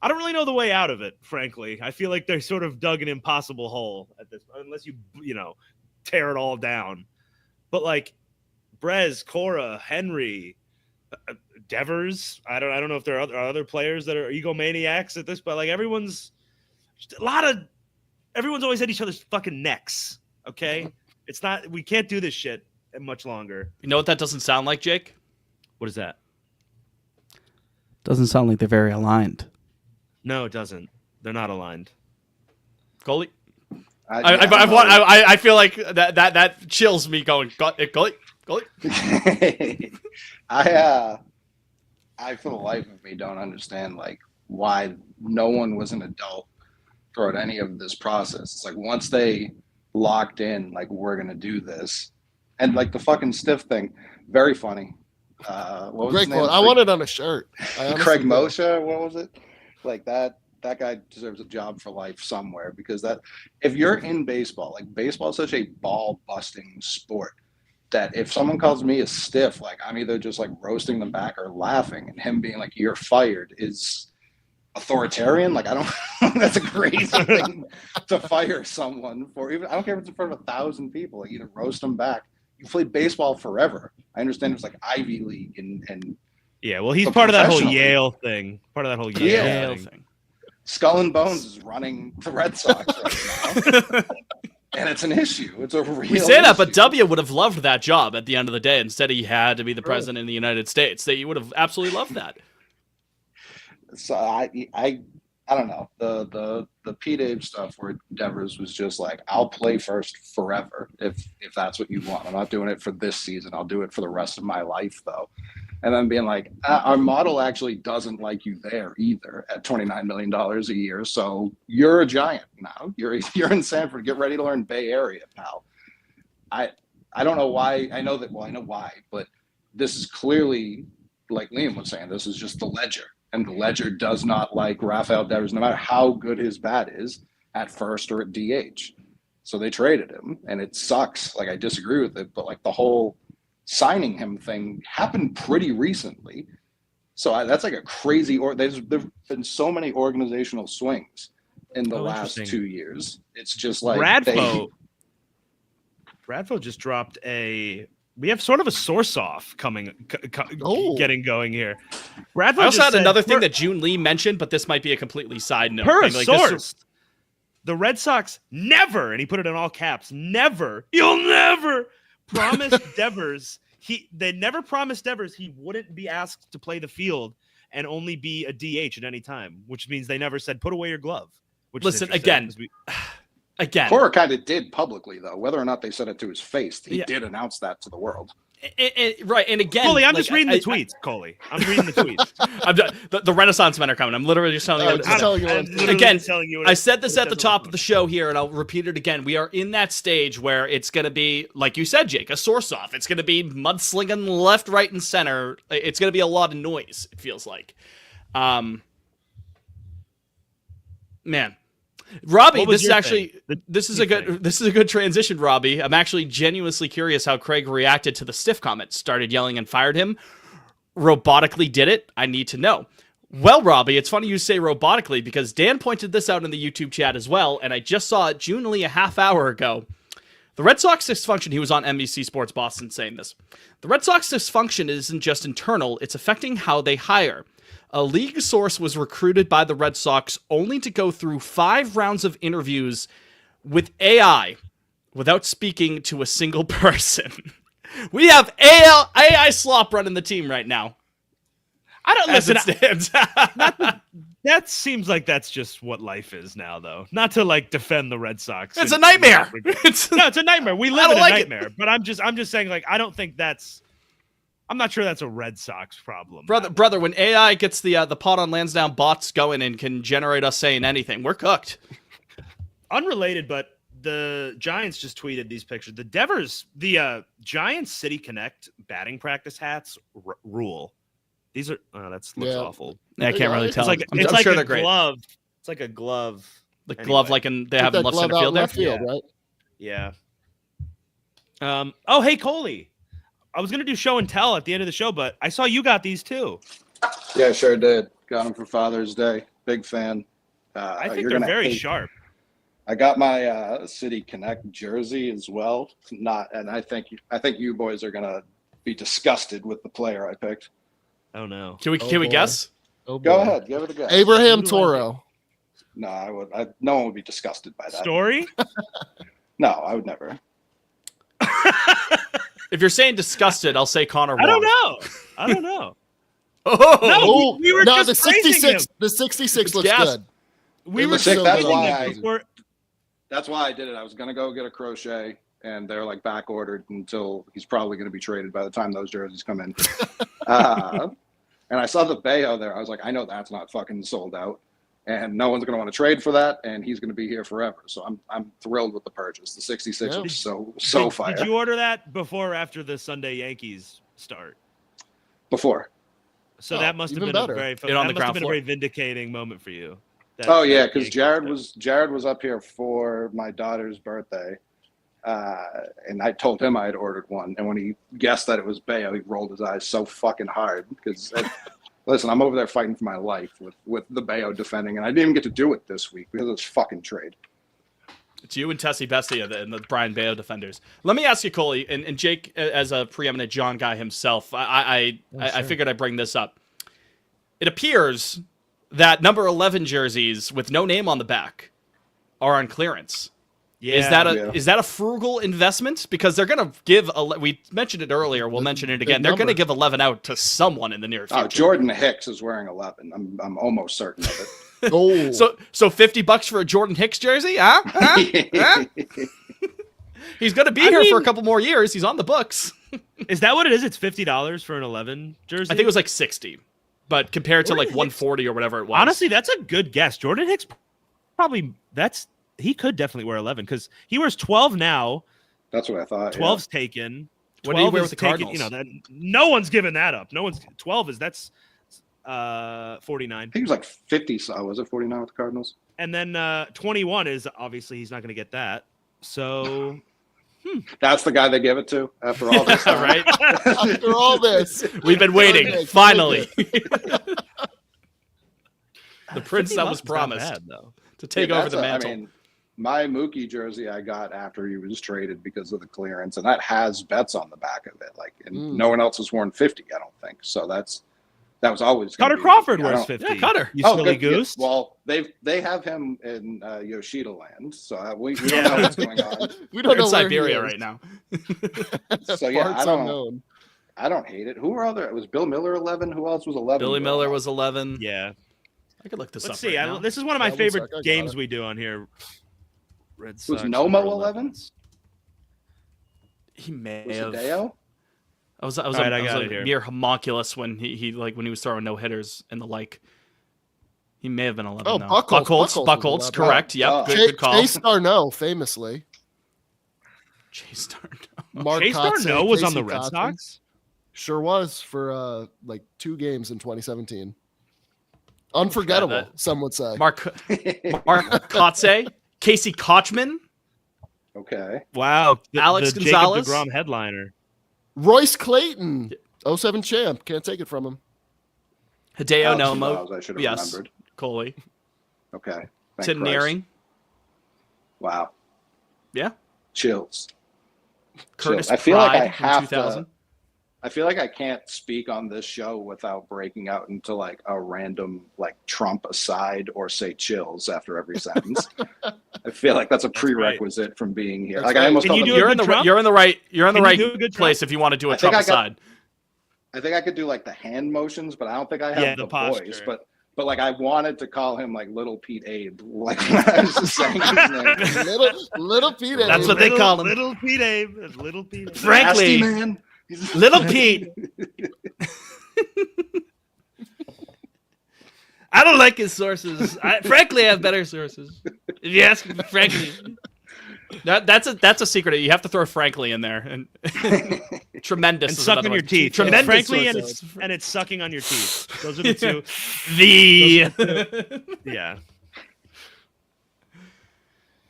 I don't really know the way out of it, frankly. I feel like they're sort of dug an impossible hole at this, unless you tear it all down. But like Brez, Cora, Henry, Devers, I don't know if there are other players that are egomaniacs at this, but like everyone's always at each other's fucking necks. Okay, it's not. We can't do this shit much longer. You know what that doesn't sound like, Jake? What is that? Doesn't sound like they're very aligned. No, it doesn't. They're not aligned. Goalie. I feel like that chills me going goalie. I for the life of me don't understand like why no one was an adult throughout any of this process. It's like once they locked in, like we're gonna do this, and like the fucking stiff thing, very funny. What was Great his name? quote. I want it on a shirt. Craig Moshe. What was it? Like that. that guy deserves a job for life somewhere, because that if you're in baseball, like baseball is such a ball busting sport that if someone calls me a stiff, like I'm either just like roasting them back or laughing, and him being like, "You're fired," is authoritarian. Like I don't that's a crazy thing to fire someone for. Even I don't care if it's in front of 1,000 people, like either roast them back. You played baseball forever. I understand it's like Ivy League and Yeah, well, he's But part of that whole professionally- Yale thing. Part of that whole Yeah. Yale thing. Skull and Bones is running the Red Sox right now. And it's an issue. It's a real We say that, but issue. W would have loved that job at the end of the day. Instead, he had to be the president of the United States. That you would have absolutely loved that. So I don't know. The P Dave stuff where Devers was just like, I'll play first forever if that's what you want. I'm not doing it for this season. I'll do it for the rest of my life though. And then being like, our model actually doesn't like you there either at $29 million a year. So you're a giant now. You're in Sanford. Get ready to learn Bay Area, pal. I don't know why. I know why, but this is clearly, like Liam was saying, this is just the ledger. And the ledger does not like Rafael Devers, no matter how good his bat is at first or at DH. So they traded him, and it sucks. Like, I disagree with it, but like the whole signing him thing happened pretty recently. So that's like a crazy, there've been so many organizational swings in the last 2 years. It's just like Bradfo just dropped we have sort of a source off getting going here. Bradfo I also had said, another thing that June Lee mentioned, but this might be a completely side note. Per thing. Like, source, the Red Sox never, and he put it in all caps, you'll never promise Devers. They never promised Devers he wouldn't be asked to play the field and only be a DH at any time, which means they never said, put away your glove. Which listen, is again. Cora kind of did publicly, though. Whether or not they said it to his face, he did announce that to the world. Right, and again, Coley, I'm just reading the tweets, Coley. I'm reading the tweets. The Renaissance men are coming. I'm literally just telling you. Again, I said this at the top of the show here, and I'll repeat it again. We are in that stage where it's going to be, like you said, Jake, a source-off. It's going to be mudslinging left, right, and center. It's going to be a lot of noise, it feels like. Man. Robbie, this is a good transition, Robbie. I'm actually genuinely curious how Craig reacted to the stiff comment. Started yelling and fired him. Robotically did it? I need to know. Well, Robbie, it's funny you say robotically because Dan pointed this out in the YouTube chat as well, and I just saw it June Lee a half hour ago. The Red Sox dysfunction, he was on NBC Sports Boston saying this. The Red Sox dysfunction isn't just internal, it's affecting how they hire. A league source was recruited by the Red Sox only to go through 5 rounds of interviews with AI without speaking to a single person. We have AI slop running the team right now. I don't listen. That seems like that's just what life is now, though. Not to like defend the Red Sox. It's a nightmare. It's a nightmare. We live in a nightmare. But I'm just saying, like, I don't think I'm not sure that's a Red Sox problem. Brother, when AI gets the pot on Lansdowne bots going and can generate us saying anything, we're cooked. Unrelated, but the Giants just tweeted these pictures. The Giants City Connect batting practice hats rule. These are looks awful. I can't really tell. It's I'm sure they're great. Glove. It's like a glove. The glove, like they have in left center field there. Right? Yeah. Oh, hey, Coley. I was gonna do show and tell at the end of the show, but I saw you got these too. Yeah, sure did. Got them for Father's Day. Big fan. I think they're very sharp. I got my City Connect jersey as well. I think you boys are gonna be disgusted with the player I picked. Oh no! Can we guess? Oh, go ahead, give it a guess. Abraham Toro. No, no one would be disgusted by that. Story? No, I would never. If you're saying disgusted, I'll say Connor Wong. I don't know. Oh, we were just the 66. The 66 looks good. We were sick. That's why I did it. I was gonna go get a crochet, and they're like back ordered until he's probably gonna be traded by the time those jerseys come in. And I saw the Bayo there. I was like, I know that's not fucking sold out, and no one's gonna want to trade for that, and he's gonna be here forever. So I'm thrilled with the purchase. The 66 was so fire. Did you order that before or after the Sunday Yankees start? Before. So that must have been a very vindicating moment for you. Oh yeah, because Jared was up here for my daughter's birthday, and I told him I had ordered one. And when he guessed that it was Bayo, he rolled his eyes so fucking hard because. Listen, I'm over there fighting for my life with the Bayo defending, and I didn't even get to do it this week because of this fucking trade. It's you and Tessie Bestia and the Brian Bayo defenders. Let me ask you, Coley, and Jake, as a preeminent John guy himself, I figured I'd bring this up. It appears that number 11 jerseys with no name on the back are on clearance. Yeah. Is that a frugal investment? Because they're going to give we mentioned it earlier. We'll mention it again. They're going to give 11 out to someone in the near future. Jordan Hicks is wearing 11. I'm almost certain of it. Oh, So $50 for a Jordan Hicks jersey? Huh? Huh? He's going to be here for a couple more years. He's on the books. Is that what it is? It's $50 for an 11 jersey? I think it was like 60, but compared to like 140 or whatever it was. Honestly, that's a good guess. Jordan Hicks he could definitely wear 11 because he wears 12 now. That's what I thought. 12's taken. What do you wear with the Cardinals? No one's giving that up. 12 that's 49. I think he was like 50. So was it 49 with the Cardinals? And then 21 is obviously he's not going to get that. So that's the guy they give it to after all this time. Right? after all this, We've been waiting. Okay, Finally. The prince that was $50 promised not bad, though. to take over the mantle. I mean, my Mookie jersey I got after he was traded because of the clearance, and that has bets on the back of it. Like, and no one else has worn 50, I don't think. So that was always Cutter Crawford wears 50. Yeah, Cutter. You silly good. goose. Well, they have him in Yoshida land, so we don't know what's going on. we They're don't know in where Siberia he is. right now. So yeah, Parts unknown. I don't hate it. Who were other? It was Bill Miller 11. Who else was 11? Billy Miller was 11. Yeah. I could look this Let's up see. right now. This is one of my Yeah, one favorite sec, I got games it. we do on here. Red Was Sox Nomo number 11? He may Was have. Hideo? I was All right, I got a it here. mere homunculus when he when he was throwing no hitters and the like. He may have been 11. Oh, though. Buchholz was Buchholz, 11. correct. Yep, Oh. good call. Chase Darno, famously. Chase Darno. Mark Chase Kotze, Darno was on Casey the Red Kotze. Sox? Sure was for like 2 games in 2017. Unforgettable, Yeah, some would say. Mark Kotze, Casey Kochman, Okay. Wow. Alex the Gonzalez? Jacob DeGrom headliner. Royce Clayton, 07 champ. Can't take it from him. Hideo Alex Nomo, Gonzalez, I should have yes, remembered. Coley, Okay. Thank Tim Christ. Nearing, Wow. yeah, Chills. Curtis I feel like I Pride in have 2000. I feel like I can't speak on this show without breaking out into like a random like Trump aside or say chills after every sentence. I feel like that's a prerequisite from being here. That's Like right. I almost Can told you them, do You're a in the good Trump? you're in the right Can you do a good place Trump? if you want to do a I think Trump I got- aside. I think I could do like the hand motions, but I don't think I have Yeah, the the posture. voice. But like I wanted to call him like Little Pete Abe, like when I was just saying his name. little Pete. That's what they Little- call him. Little Pete Abe. Little Pete Abe. Frankly, Nasty man. Little Pete. I don't like his sources. Frankly, I have better sources. If you ask me, frankly, that's a secret. You have to throw frankly in there and tremendous And is suck another on your one. teeth. Tremendous Frankly, and sources. it's sucking on your teeth. Those are the two. The Yeah.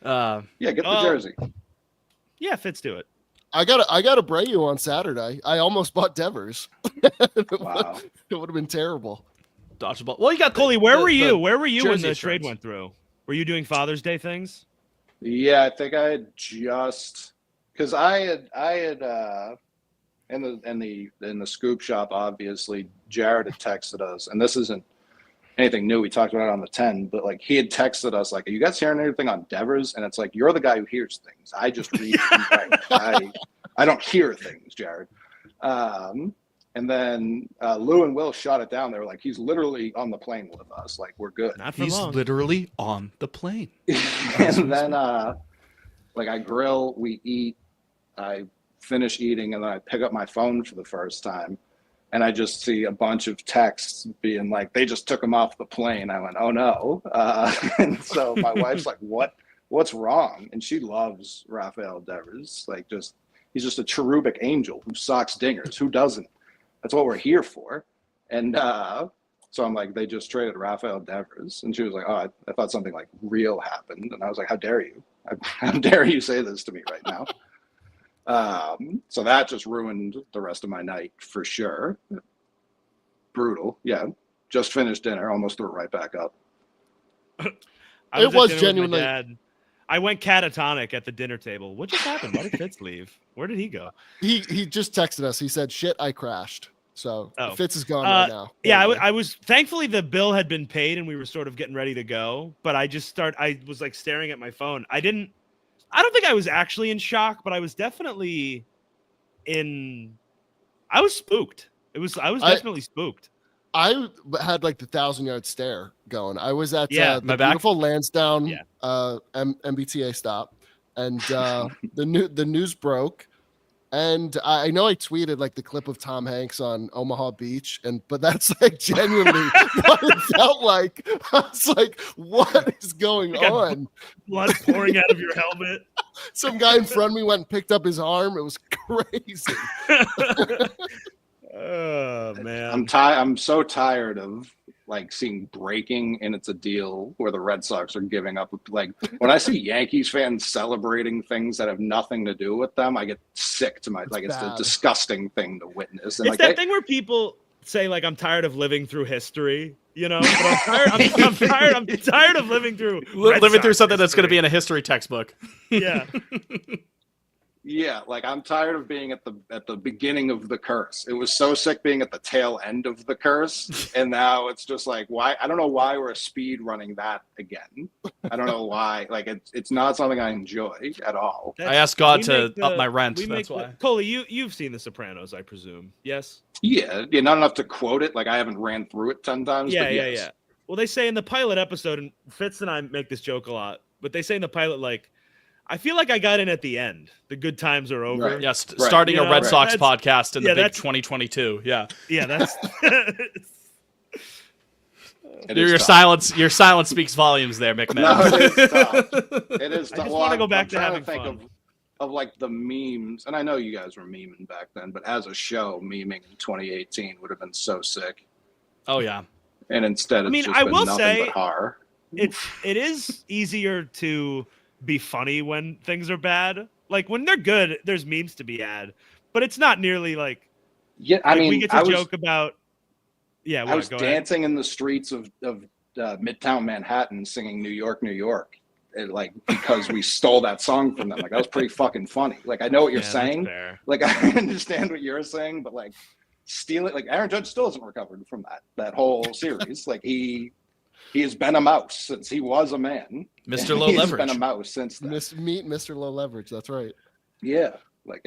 Yeah, get the Oh. jersey. Yeah, Fitz, do it. I got a Brayu on Saturday. I almost bought Devers. Wow. It would have been terrible. dodgeball. Well, you got Coley, where were you? Where were you when jersey the trade trends. went through? Were you doing Father's Day things? Yeah, I think I had just because I had in the scoop shop, obviously Jared had texted us, and this isn't anything new. We talked about it on the 10, but like he had texted us like, "Are you guys hearing anything on Devers?" And it's like, you're the guy who hears things. I just read and write. I don't hear things, Jared. And then Lou and Will shot it down. They were like, he's literally on the plane with us. Like, we're good. Not for He's long. literally on the plane. And then like I grill, we eat, I finish eating, and then I pick up my phone for the first time, and I just see a bunch of texts being like, they just took him off the plane. I went, oh no. And so my wife's like, what's wrong? And she loves Rafael Devers. Like, he's just a cherubic angel who socks dingers. Who doesn't? That's what we're here for. And So I'm like, they just traded Rafael Devers. And she was like, oh, I thought something like real happened. And I was like, how dare you? How dare you say this to me right now? So that just ruined the rest of my night for sure. Brutal. Yeah. Just finished dinner. Almost threw it right back up. It was genuinely. Dad. I went catatonic at the dinner table. What just happened? Why did Fitz leave? Where did he go? He just texted us. He said, "Shit, I crashed." So Fitz is gone right now. Yeah, I was thankfully the bill had been paid and we were sort of getting ready to go. But I was like staring at my phone. I don't think I was actually in shock, but I was definitely I was spooked. I was definitely spooked. I had like the 1,000-yard stare going. I was at my the back. beautiful Lansdowne MBTA stop, and the news broke. And I know I tweeted like the clip of Tom Hanks on Omaha Beach, but that's like genuinely what it felt like. I was like, "What is going on?" Blood pouring out of your helmet. Some guy in front of me went and picked up his arm. It was crazy. Oh man, I'm so tired of like seeing breaking and it's a deal where the Red Sox are giving up. Like when I see Yankees fans celebrating things that have nothing to do with them, I get sick to my it's a disgusting thing to witness. And it's that thing where people say like, "I'm tired of living through history," you know. But I'm tired of living through something that's going to be in a history textbook. Yeah. Yeah, like I'm tired of being at the beginning of the curse. It was so sick being at the tail end of the curse, and now it's just like why? I don't know why we're speed running that again. I don't know why. Like it's not something I enjoy at all. I asked God to up my rent. That's why. Coley, you've seen The Sopranos, I presume. Yes. Yeah, not enough to quote it. Like I haven't ran through it 10 times. Yeah. Well, they say in the pilot episode, and Fitz and I make this joke a lot, but they say in the pilot like, I feel like I got in at the end. The good times are over. Right. Yes, starting a Red Sox podcast in the big 2022. Yeah. Yeah, that's your silence. Your silence speaks volumes there, McMahon. No, it is tough. It is tough. I just want to go back to having think fun. of like the memes, and I know you guys were memeing back then, but as a show, memeing in 2018 would have been so sick. Oh yeah. And instead, it's just I been will nothing say but horror. it is easier to be funny when things are bad. Like when they're good, there's memes to be had, but it's not nearly like. Yeah, I mean, we get to joke about. Yeah, I was dancing in the streets of Midtown Manhattan, singing "New York, New York," like because we stole that song from them. Like that was pretty fucking funny. Like I know what you're saying. Like I understand what you're saying, but like steal it. Like Aaron Judge still hasn't recovered from that whole series. Like he has been a mouse since he was a man. Mr. Low Leverage. He's been a mouse since then. Meet Mr. Low Leverage. That's right. Yeah. Like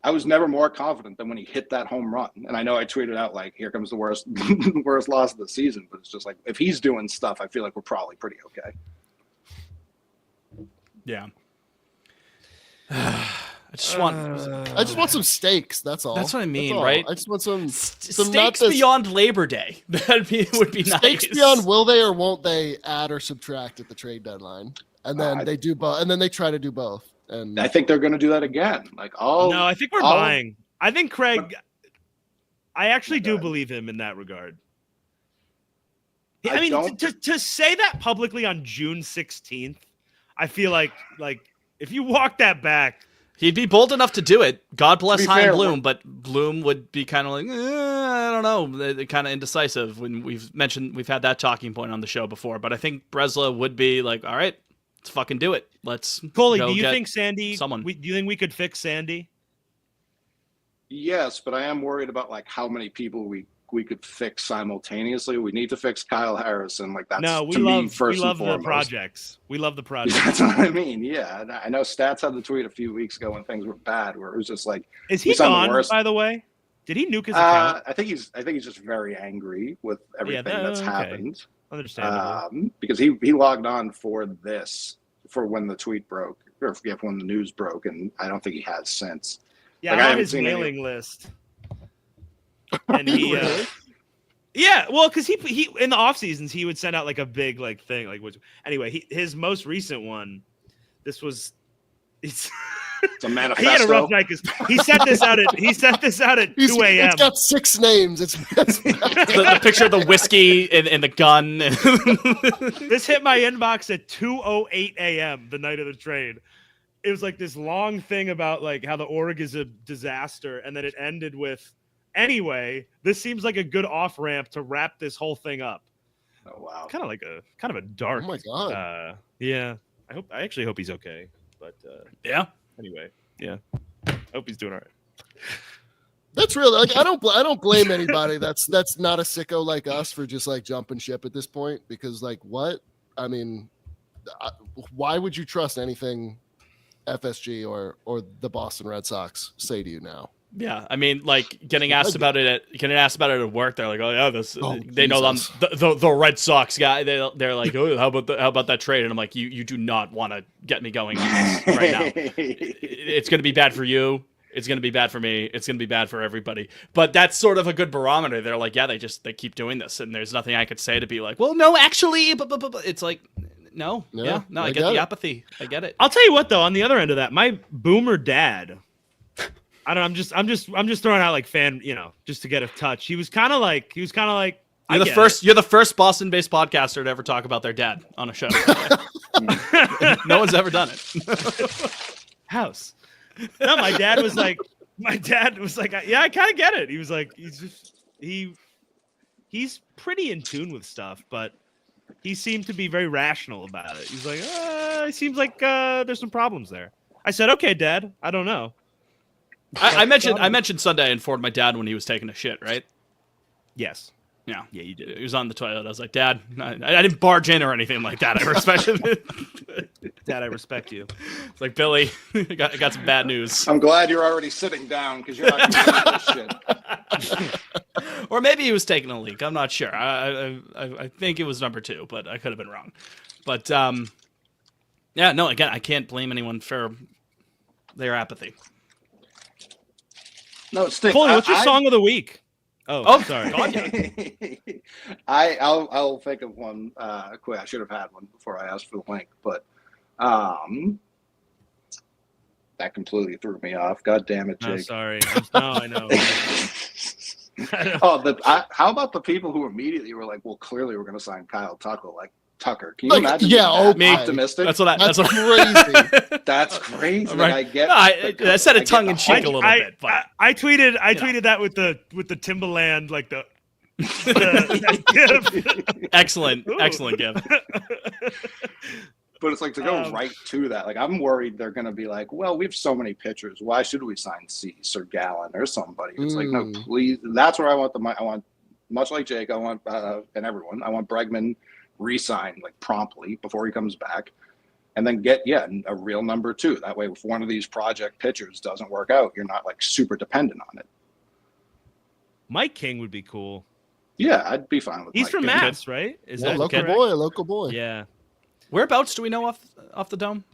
I was never more confident than when he hit that home run. And I know I tweeted out like, here comes the worst loss of the season. But it's just like, if he's doing stuff, I feel like we're probably pretty okay. Yeah. I just want some steaks. That's all. That's what I mean, right? I just want some steaks beyond Labor Day. Would be nice. Steaks beyond will they or won't they add or subtract at the trade deadline, and then they do both, and then they try to do both. And I think they're going to do that again. Like no, I think we're buying. I think Craig. I actually do believe him in that regard. I mean, to say that publicly on June 16th, I feel like if you walk that back. He'd be bold enough to do it. God bless Chaim Bloom, but Bloom would be kind of like, I don't know, kind of indecisive. When we've had that talking point on the show before. But I think Bresla would be like, all right, let's fucking do it. Let's. Coley, do you think Sandy? Someone? Do you think we could fix Sandy? Yes, but I am worried about like how many people we could fix simultaneously. We need to fix Kyle Harrison. Like that's we love the projects. We love the projects. That's what I mean. Yeah, I know Stats had the tweet a few weeks ago when things were bad, where it was just like, is he gone? By the way, did he nuke his account? I think he's just very angry with everything that's happened. Understandable. Because he logged on for when the tweet broke, or when the news broke, and I don't think he has since. Yeah, like, I'm on his mailing list. And he, yeah, well, because he in the off seasons he would send out like a big like thing like which anyway his most recent one, this was It's It's a he had a manifesto. rough night because he sent this out at 2 a.m. It's got 6 names. It's The picture of the whiskey and the gun. This hit my inbox at 2:08 a.m. the night of the trade. It was like this long thing about like how the org is a disaster, and then it ended with, anyway, this seems like a good off ramp to wrap this whole thing up. Oh wow. Kind of a dark. Oh my God. Yeah. I actually hope he's okay. But Yeah. anyway, yeah. Hope he's doing all right. That's really like I don't blame anybody that's not a sicko like us for just like jumping ship at this point, because like what I mean, why would you trust anything FSG or the Boston Red Sox say to you now? Yeah, I mean, like getting asked about it at work. They're like, "Oh yeah, they know I'm Jesus. the Red Sox guy." They're like, "Oh, how about that trade?" And I'm like, "You do not want to get me going on this right now. It's going to be bad for you. It's going to be bad for me. It's going to be bad for everybody." But that's sort of a good barometer. They're like, "Yeah, they keep doing this, and there's nothing I could say to be like, well, no, actually, but it's like." No, Yeah, I get the apathy. I get it. I'll tell you what, though, on the other end of that, my boomer dad, I don't know, I'm just throwing out like fan, just to get a touch. He was kind of like, You're the first Boston-based podcaster to ever talk about their dad on a show. No one's ever done it. House. No, my dad was like, yeah, I kind of get it. He was like, he's pretty in tune with stuff, but he seemed to be very rational about it. He's like, it seems like there's some problems there. I said, okay, Dad, I don't know. I mentioned Sunday I informed my dad when he was taking a shit, right? Yes. Yeah, you did. He was on the toilet. I was like, Dad, I didn't barge in or anything like that. I respect it. Dad, I respect you. It's like, Billy, I got some bad news. I'm glad you're already sitting down because you're not going to this shit. Or maybe he was taking a leak. I'm not sure. I think it was number 2, but I could have been wrong. But yeah, no. Again, I can't blame anyone for their apathy. No, it stinks. Coley, what's your song of the week? Oh, sorry. I'll think of one quick. I should have had one before I asked for the link, but that completely threw me off. God damn it, Jake. No, sorry. I know. How about the people who immediately were like, "Well, clearly we're going to sign Kyle Tucker." Can you imagine? Yeah, optimistic. That's what crazy. That's crazy. Right. I said it tongue in cheek a little bit, but I tweeted that with the Timberland, like the excellent gift. But it's like to go right to that. Like I'm worried they're going to be like, well, we have so many pitchers. Why should we sign Cease or Gallen or somebody? It's like, no, please. That's where I want I want, much like Jake, I want and everyone, I want Bregman re-signed like promptly before he comes back, and then get a real number 2. That way, if one of these project pitchers doesn't work out, you're not like super dependent on it. Mike King would be cool. Yeah, I'd be fine with. He's Mike from King. Mass, right? Is that local correct? boy, a local boy. Yeah. Whereabouts do we know off the dome?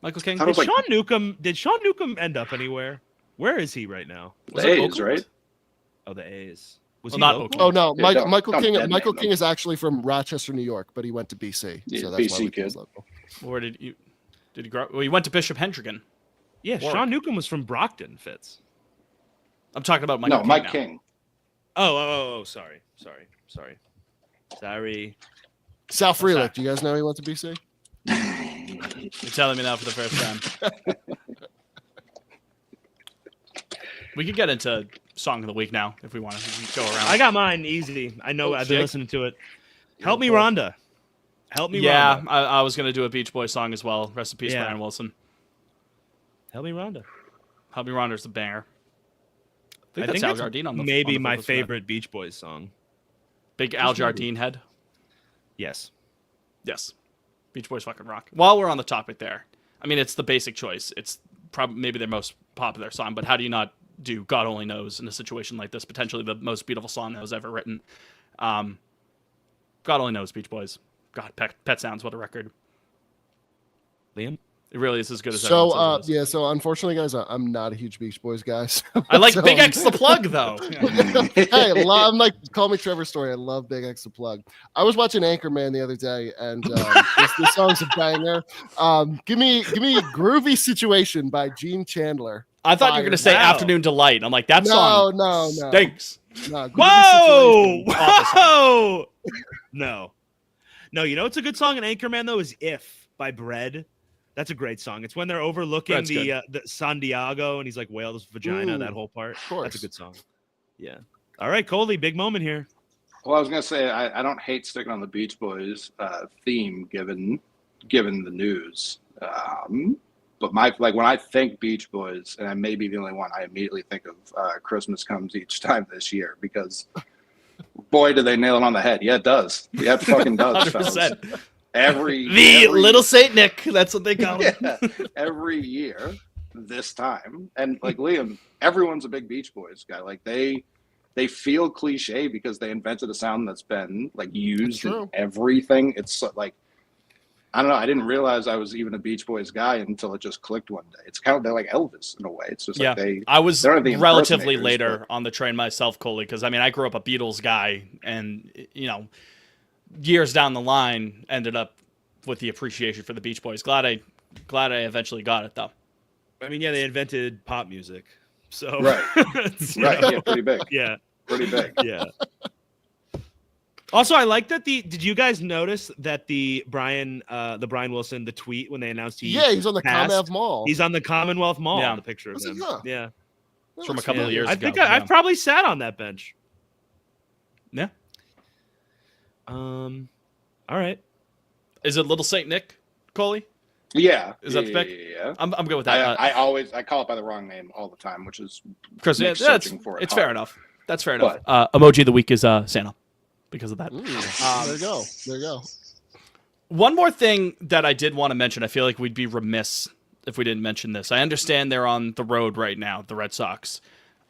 Michael King. Did Sean Newcomb end up anywhere? Where is he right now? The A's, right? Oh, the A's. Was Well, he not local? Oakland. Oh no, Yeah, Michael don't King. dead Michael name King him. is actually from Rochester, New York, but he went to BC. Yeah, so that's BC why kid. he's local. Where did he grow? Well, he went to Bishop Hendricken. Yeah, Warwick. Sean Newcomb was from Brockton, Fitz. I'm talking about Michael No, King Mike now. King. Oh, sorry. Sal Frelick. Do you guys know he went to BC? You're telling me now for the first time. We could get into song of the week now if we want to go around. I got mine easy. I know. I've been Jake? listening to it. Help me, Rhonda. Help me, Yeah, Rhonda. I was gonna do a Beach Boys song as well. Rest in peace, Yeah. Brian Wilson. Help me, Rhonda. Help Me Ronder's the banger. I I think think that's Al that's Jardine on the maybe on the my vocals for that. favorite Beach Boys song. Big Al Jardine head. Yes. Yes, Beach Boys fucking rock. While we're on the topic there, I mean, it's the basic choice. It's probably maybe their most popular song, but how do you not do God Only Knows in a situation like this? Potentially the most beautiful song that was ever written. God Only Knows, Beach Boys. God, Pet Sounds, what a record. Liam? It really is as good as So everyone says it is. yeah, so unfortunately, guys, I'm not a huge Beach Boys guy. So, I like so- Big X the plug though. Hey, I'm like, call me Trevor Story. I love Big X the plug. I was watching Anchorman the other day, and this song's a banger. Give me "Groovy Situation" by Gene Chandler. I thought you were gonna say Wow. "Afternoon Delight." I'm like, that song No. stinks. No, Groovy Whoa! Situation. Whoa! No. You know what's a good song in Anchorman though is "If" by Bread. That's a great song. It's when they're overlooking Bread's the San Diego and he's like whale's vagina. Ooh, that whole part. course. That's a good song. Yeah. All right, Coley, big moment here. Well, I was gonna say I don't hate sticking on the Beach Boys theme given the news, but when I think Beach Boys, and I may be the only one, I immediately think of Christmas Comes Each Time This Year because boy, do they nail it on the head. Yeah, it does. Yeah, it fucking does, fellas. 100%. Every Little Saint Nick. That's what they call him. yeah, every year this time, and like Liam, everyone's a big Beach Boys guy. Like they feel cliche because they invented a sound that's been like used in everything. It's like I don't know. I didn't realize I was even a Beach Boys guy until it just clicked one day. It's kind of they're like Elvis in a way. It's just like I was they're not the relatively impersonators, later but- on the train myself, Coley, because I mean I grew up a Beatles guy, and years down the line ended up with the appreciation for the Beach Boys. Glad I eventually got it though. I mean, yeah, they invented pop music. So Right. Right. Yeah, pretty big. Yeah. Pretty big. Yeah. Also, I like that did you guys notice that the Brian Wilson, the tweet when they announced he's on the passed? Commonwealth Mall. He's on the Commonwealth Mall. Yeah. The picture of I was him. like, huh. Yeah. That From a looks couple of familiar. years I ago. think yeah. I've probably sat on that bench. Yeah. All right. Is it Little Saint Nick, Coley? Yeah. Is that the pick? Yeah. I'm good with that. I call it by the wrong name all the time, which is Chris, makes that's searching for it it's hard. fair enough. That's fair enough. Emoji of the week is Santa because of that. There you go. One more thing that I did want to mention, I feel like we'd be remiss if we didn't mention this. I understand they're on the road right now, the Red Sox.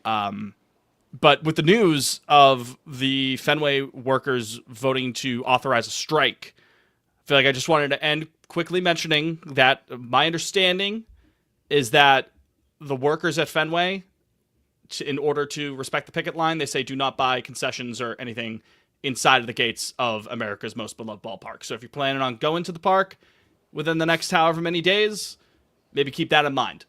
But with the news of the Fenway workers voting to authorize a strike, I feel like I just wanted to end quickly mentioning that my understanding is that the workers at Fenway, in order to respect the picket line, they say do not buy concessions or anything inside of the gates of America's most beloved ballpark. So if you're planning on going to the park within the next however many days, maybe keep that in mind.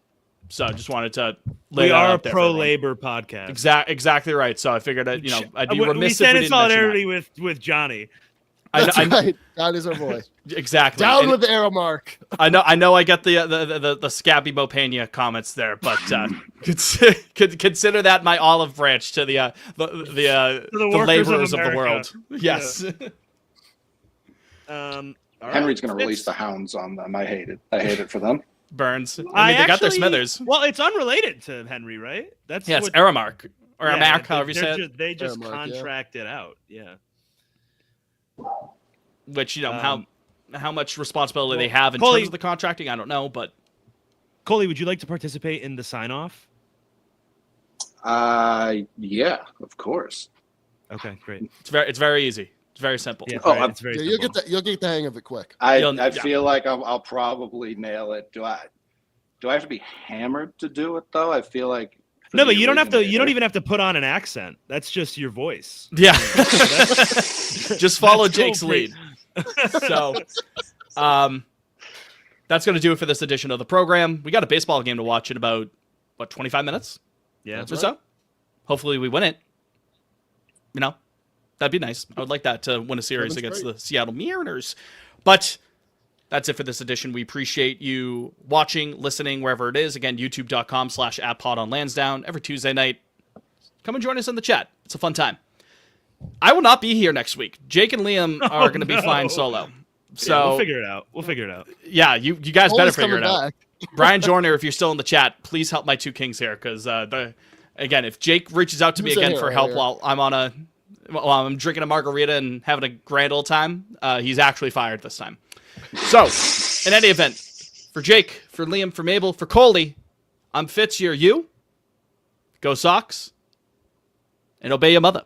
So I just wanted to lay We that are a out there for everyone. pro-labor podcast. Exactly right. So I figured that, I'd be we remiss if stand we in didn't solidarity mention with Johnny. That's I right. That is our boy. that. Exactly. Down And with the arrow mark. I know I get the Scabby Mopania comments there, but consider that my olive branch to the workers laborers of of the America. world. Yes. All right. Henry's going to release the hounds on them. I hate it for them. Burns. I mean, they got their Smithers. Well, it's unrelated to Henry, right? That's Yeah, it's what, Aramark. Or yeah, Aramark, however you say it. They just Aramark, contract it out. Yeah. Which, how much responsibility they have in Coley- terms of the contracting, I don't know, but Coley, would you like to participate in the sign-off? Yeah, of course. Okay, great. it's very easy. It's very simple. Yeah, Oh, it's very Yeah, simple. you'll get the hang of it quick. I feel like I'll probably nail it. Do I have to be hammered to do it though? I feel like No, but you don't have to. You don't originator- even have to put on an accent. That's just your voice. Yeah. Just follow That's cool, Jake's lead. So, that's going to do it for this edition of the program. We got a baseball game to watch in about, 25 minutes Yeah. or so? Hopefully we win it. That'd be nice. I would like that to win a series That'd be against the Seattle Mariners. But that's it for this edition. We appreciate you watching, listening, wherever it is. Again, youtube.com/@pod on Lansdowne every Tuesday night. Come and join us in the chat. It's a fun time. I will not be here next week. Jake and Liam are going to be flying solo. So Yeah, we'll figure it out. We'll figure it out. Yeah, you guys better Always figure it coming out. back. Brian Jorner, if you're still in the chat, please help my two kings here, because again, if Jake reaches out to me Who's a again hero for help here? while I'm drinking a margarita and having a grand old time, he's actually fired this time. So, in any event, for Jake, for Liam, for Mabel, for Coley, I'm Fitz. You're you. Go Sox, and obey your mother.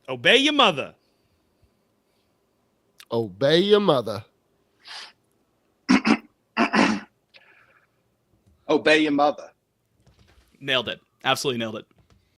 Obey your mother. Obey your mother. Obey your mother. Nailed it. Absolutely nailed it.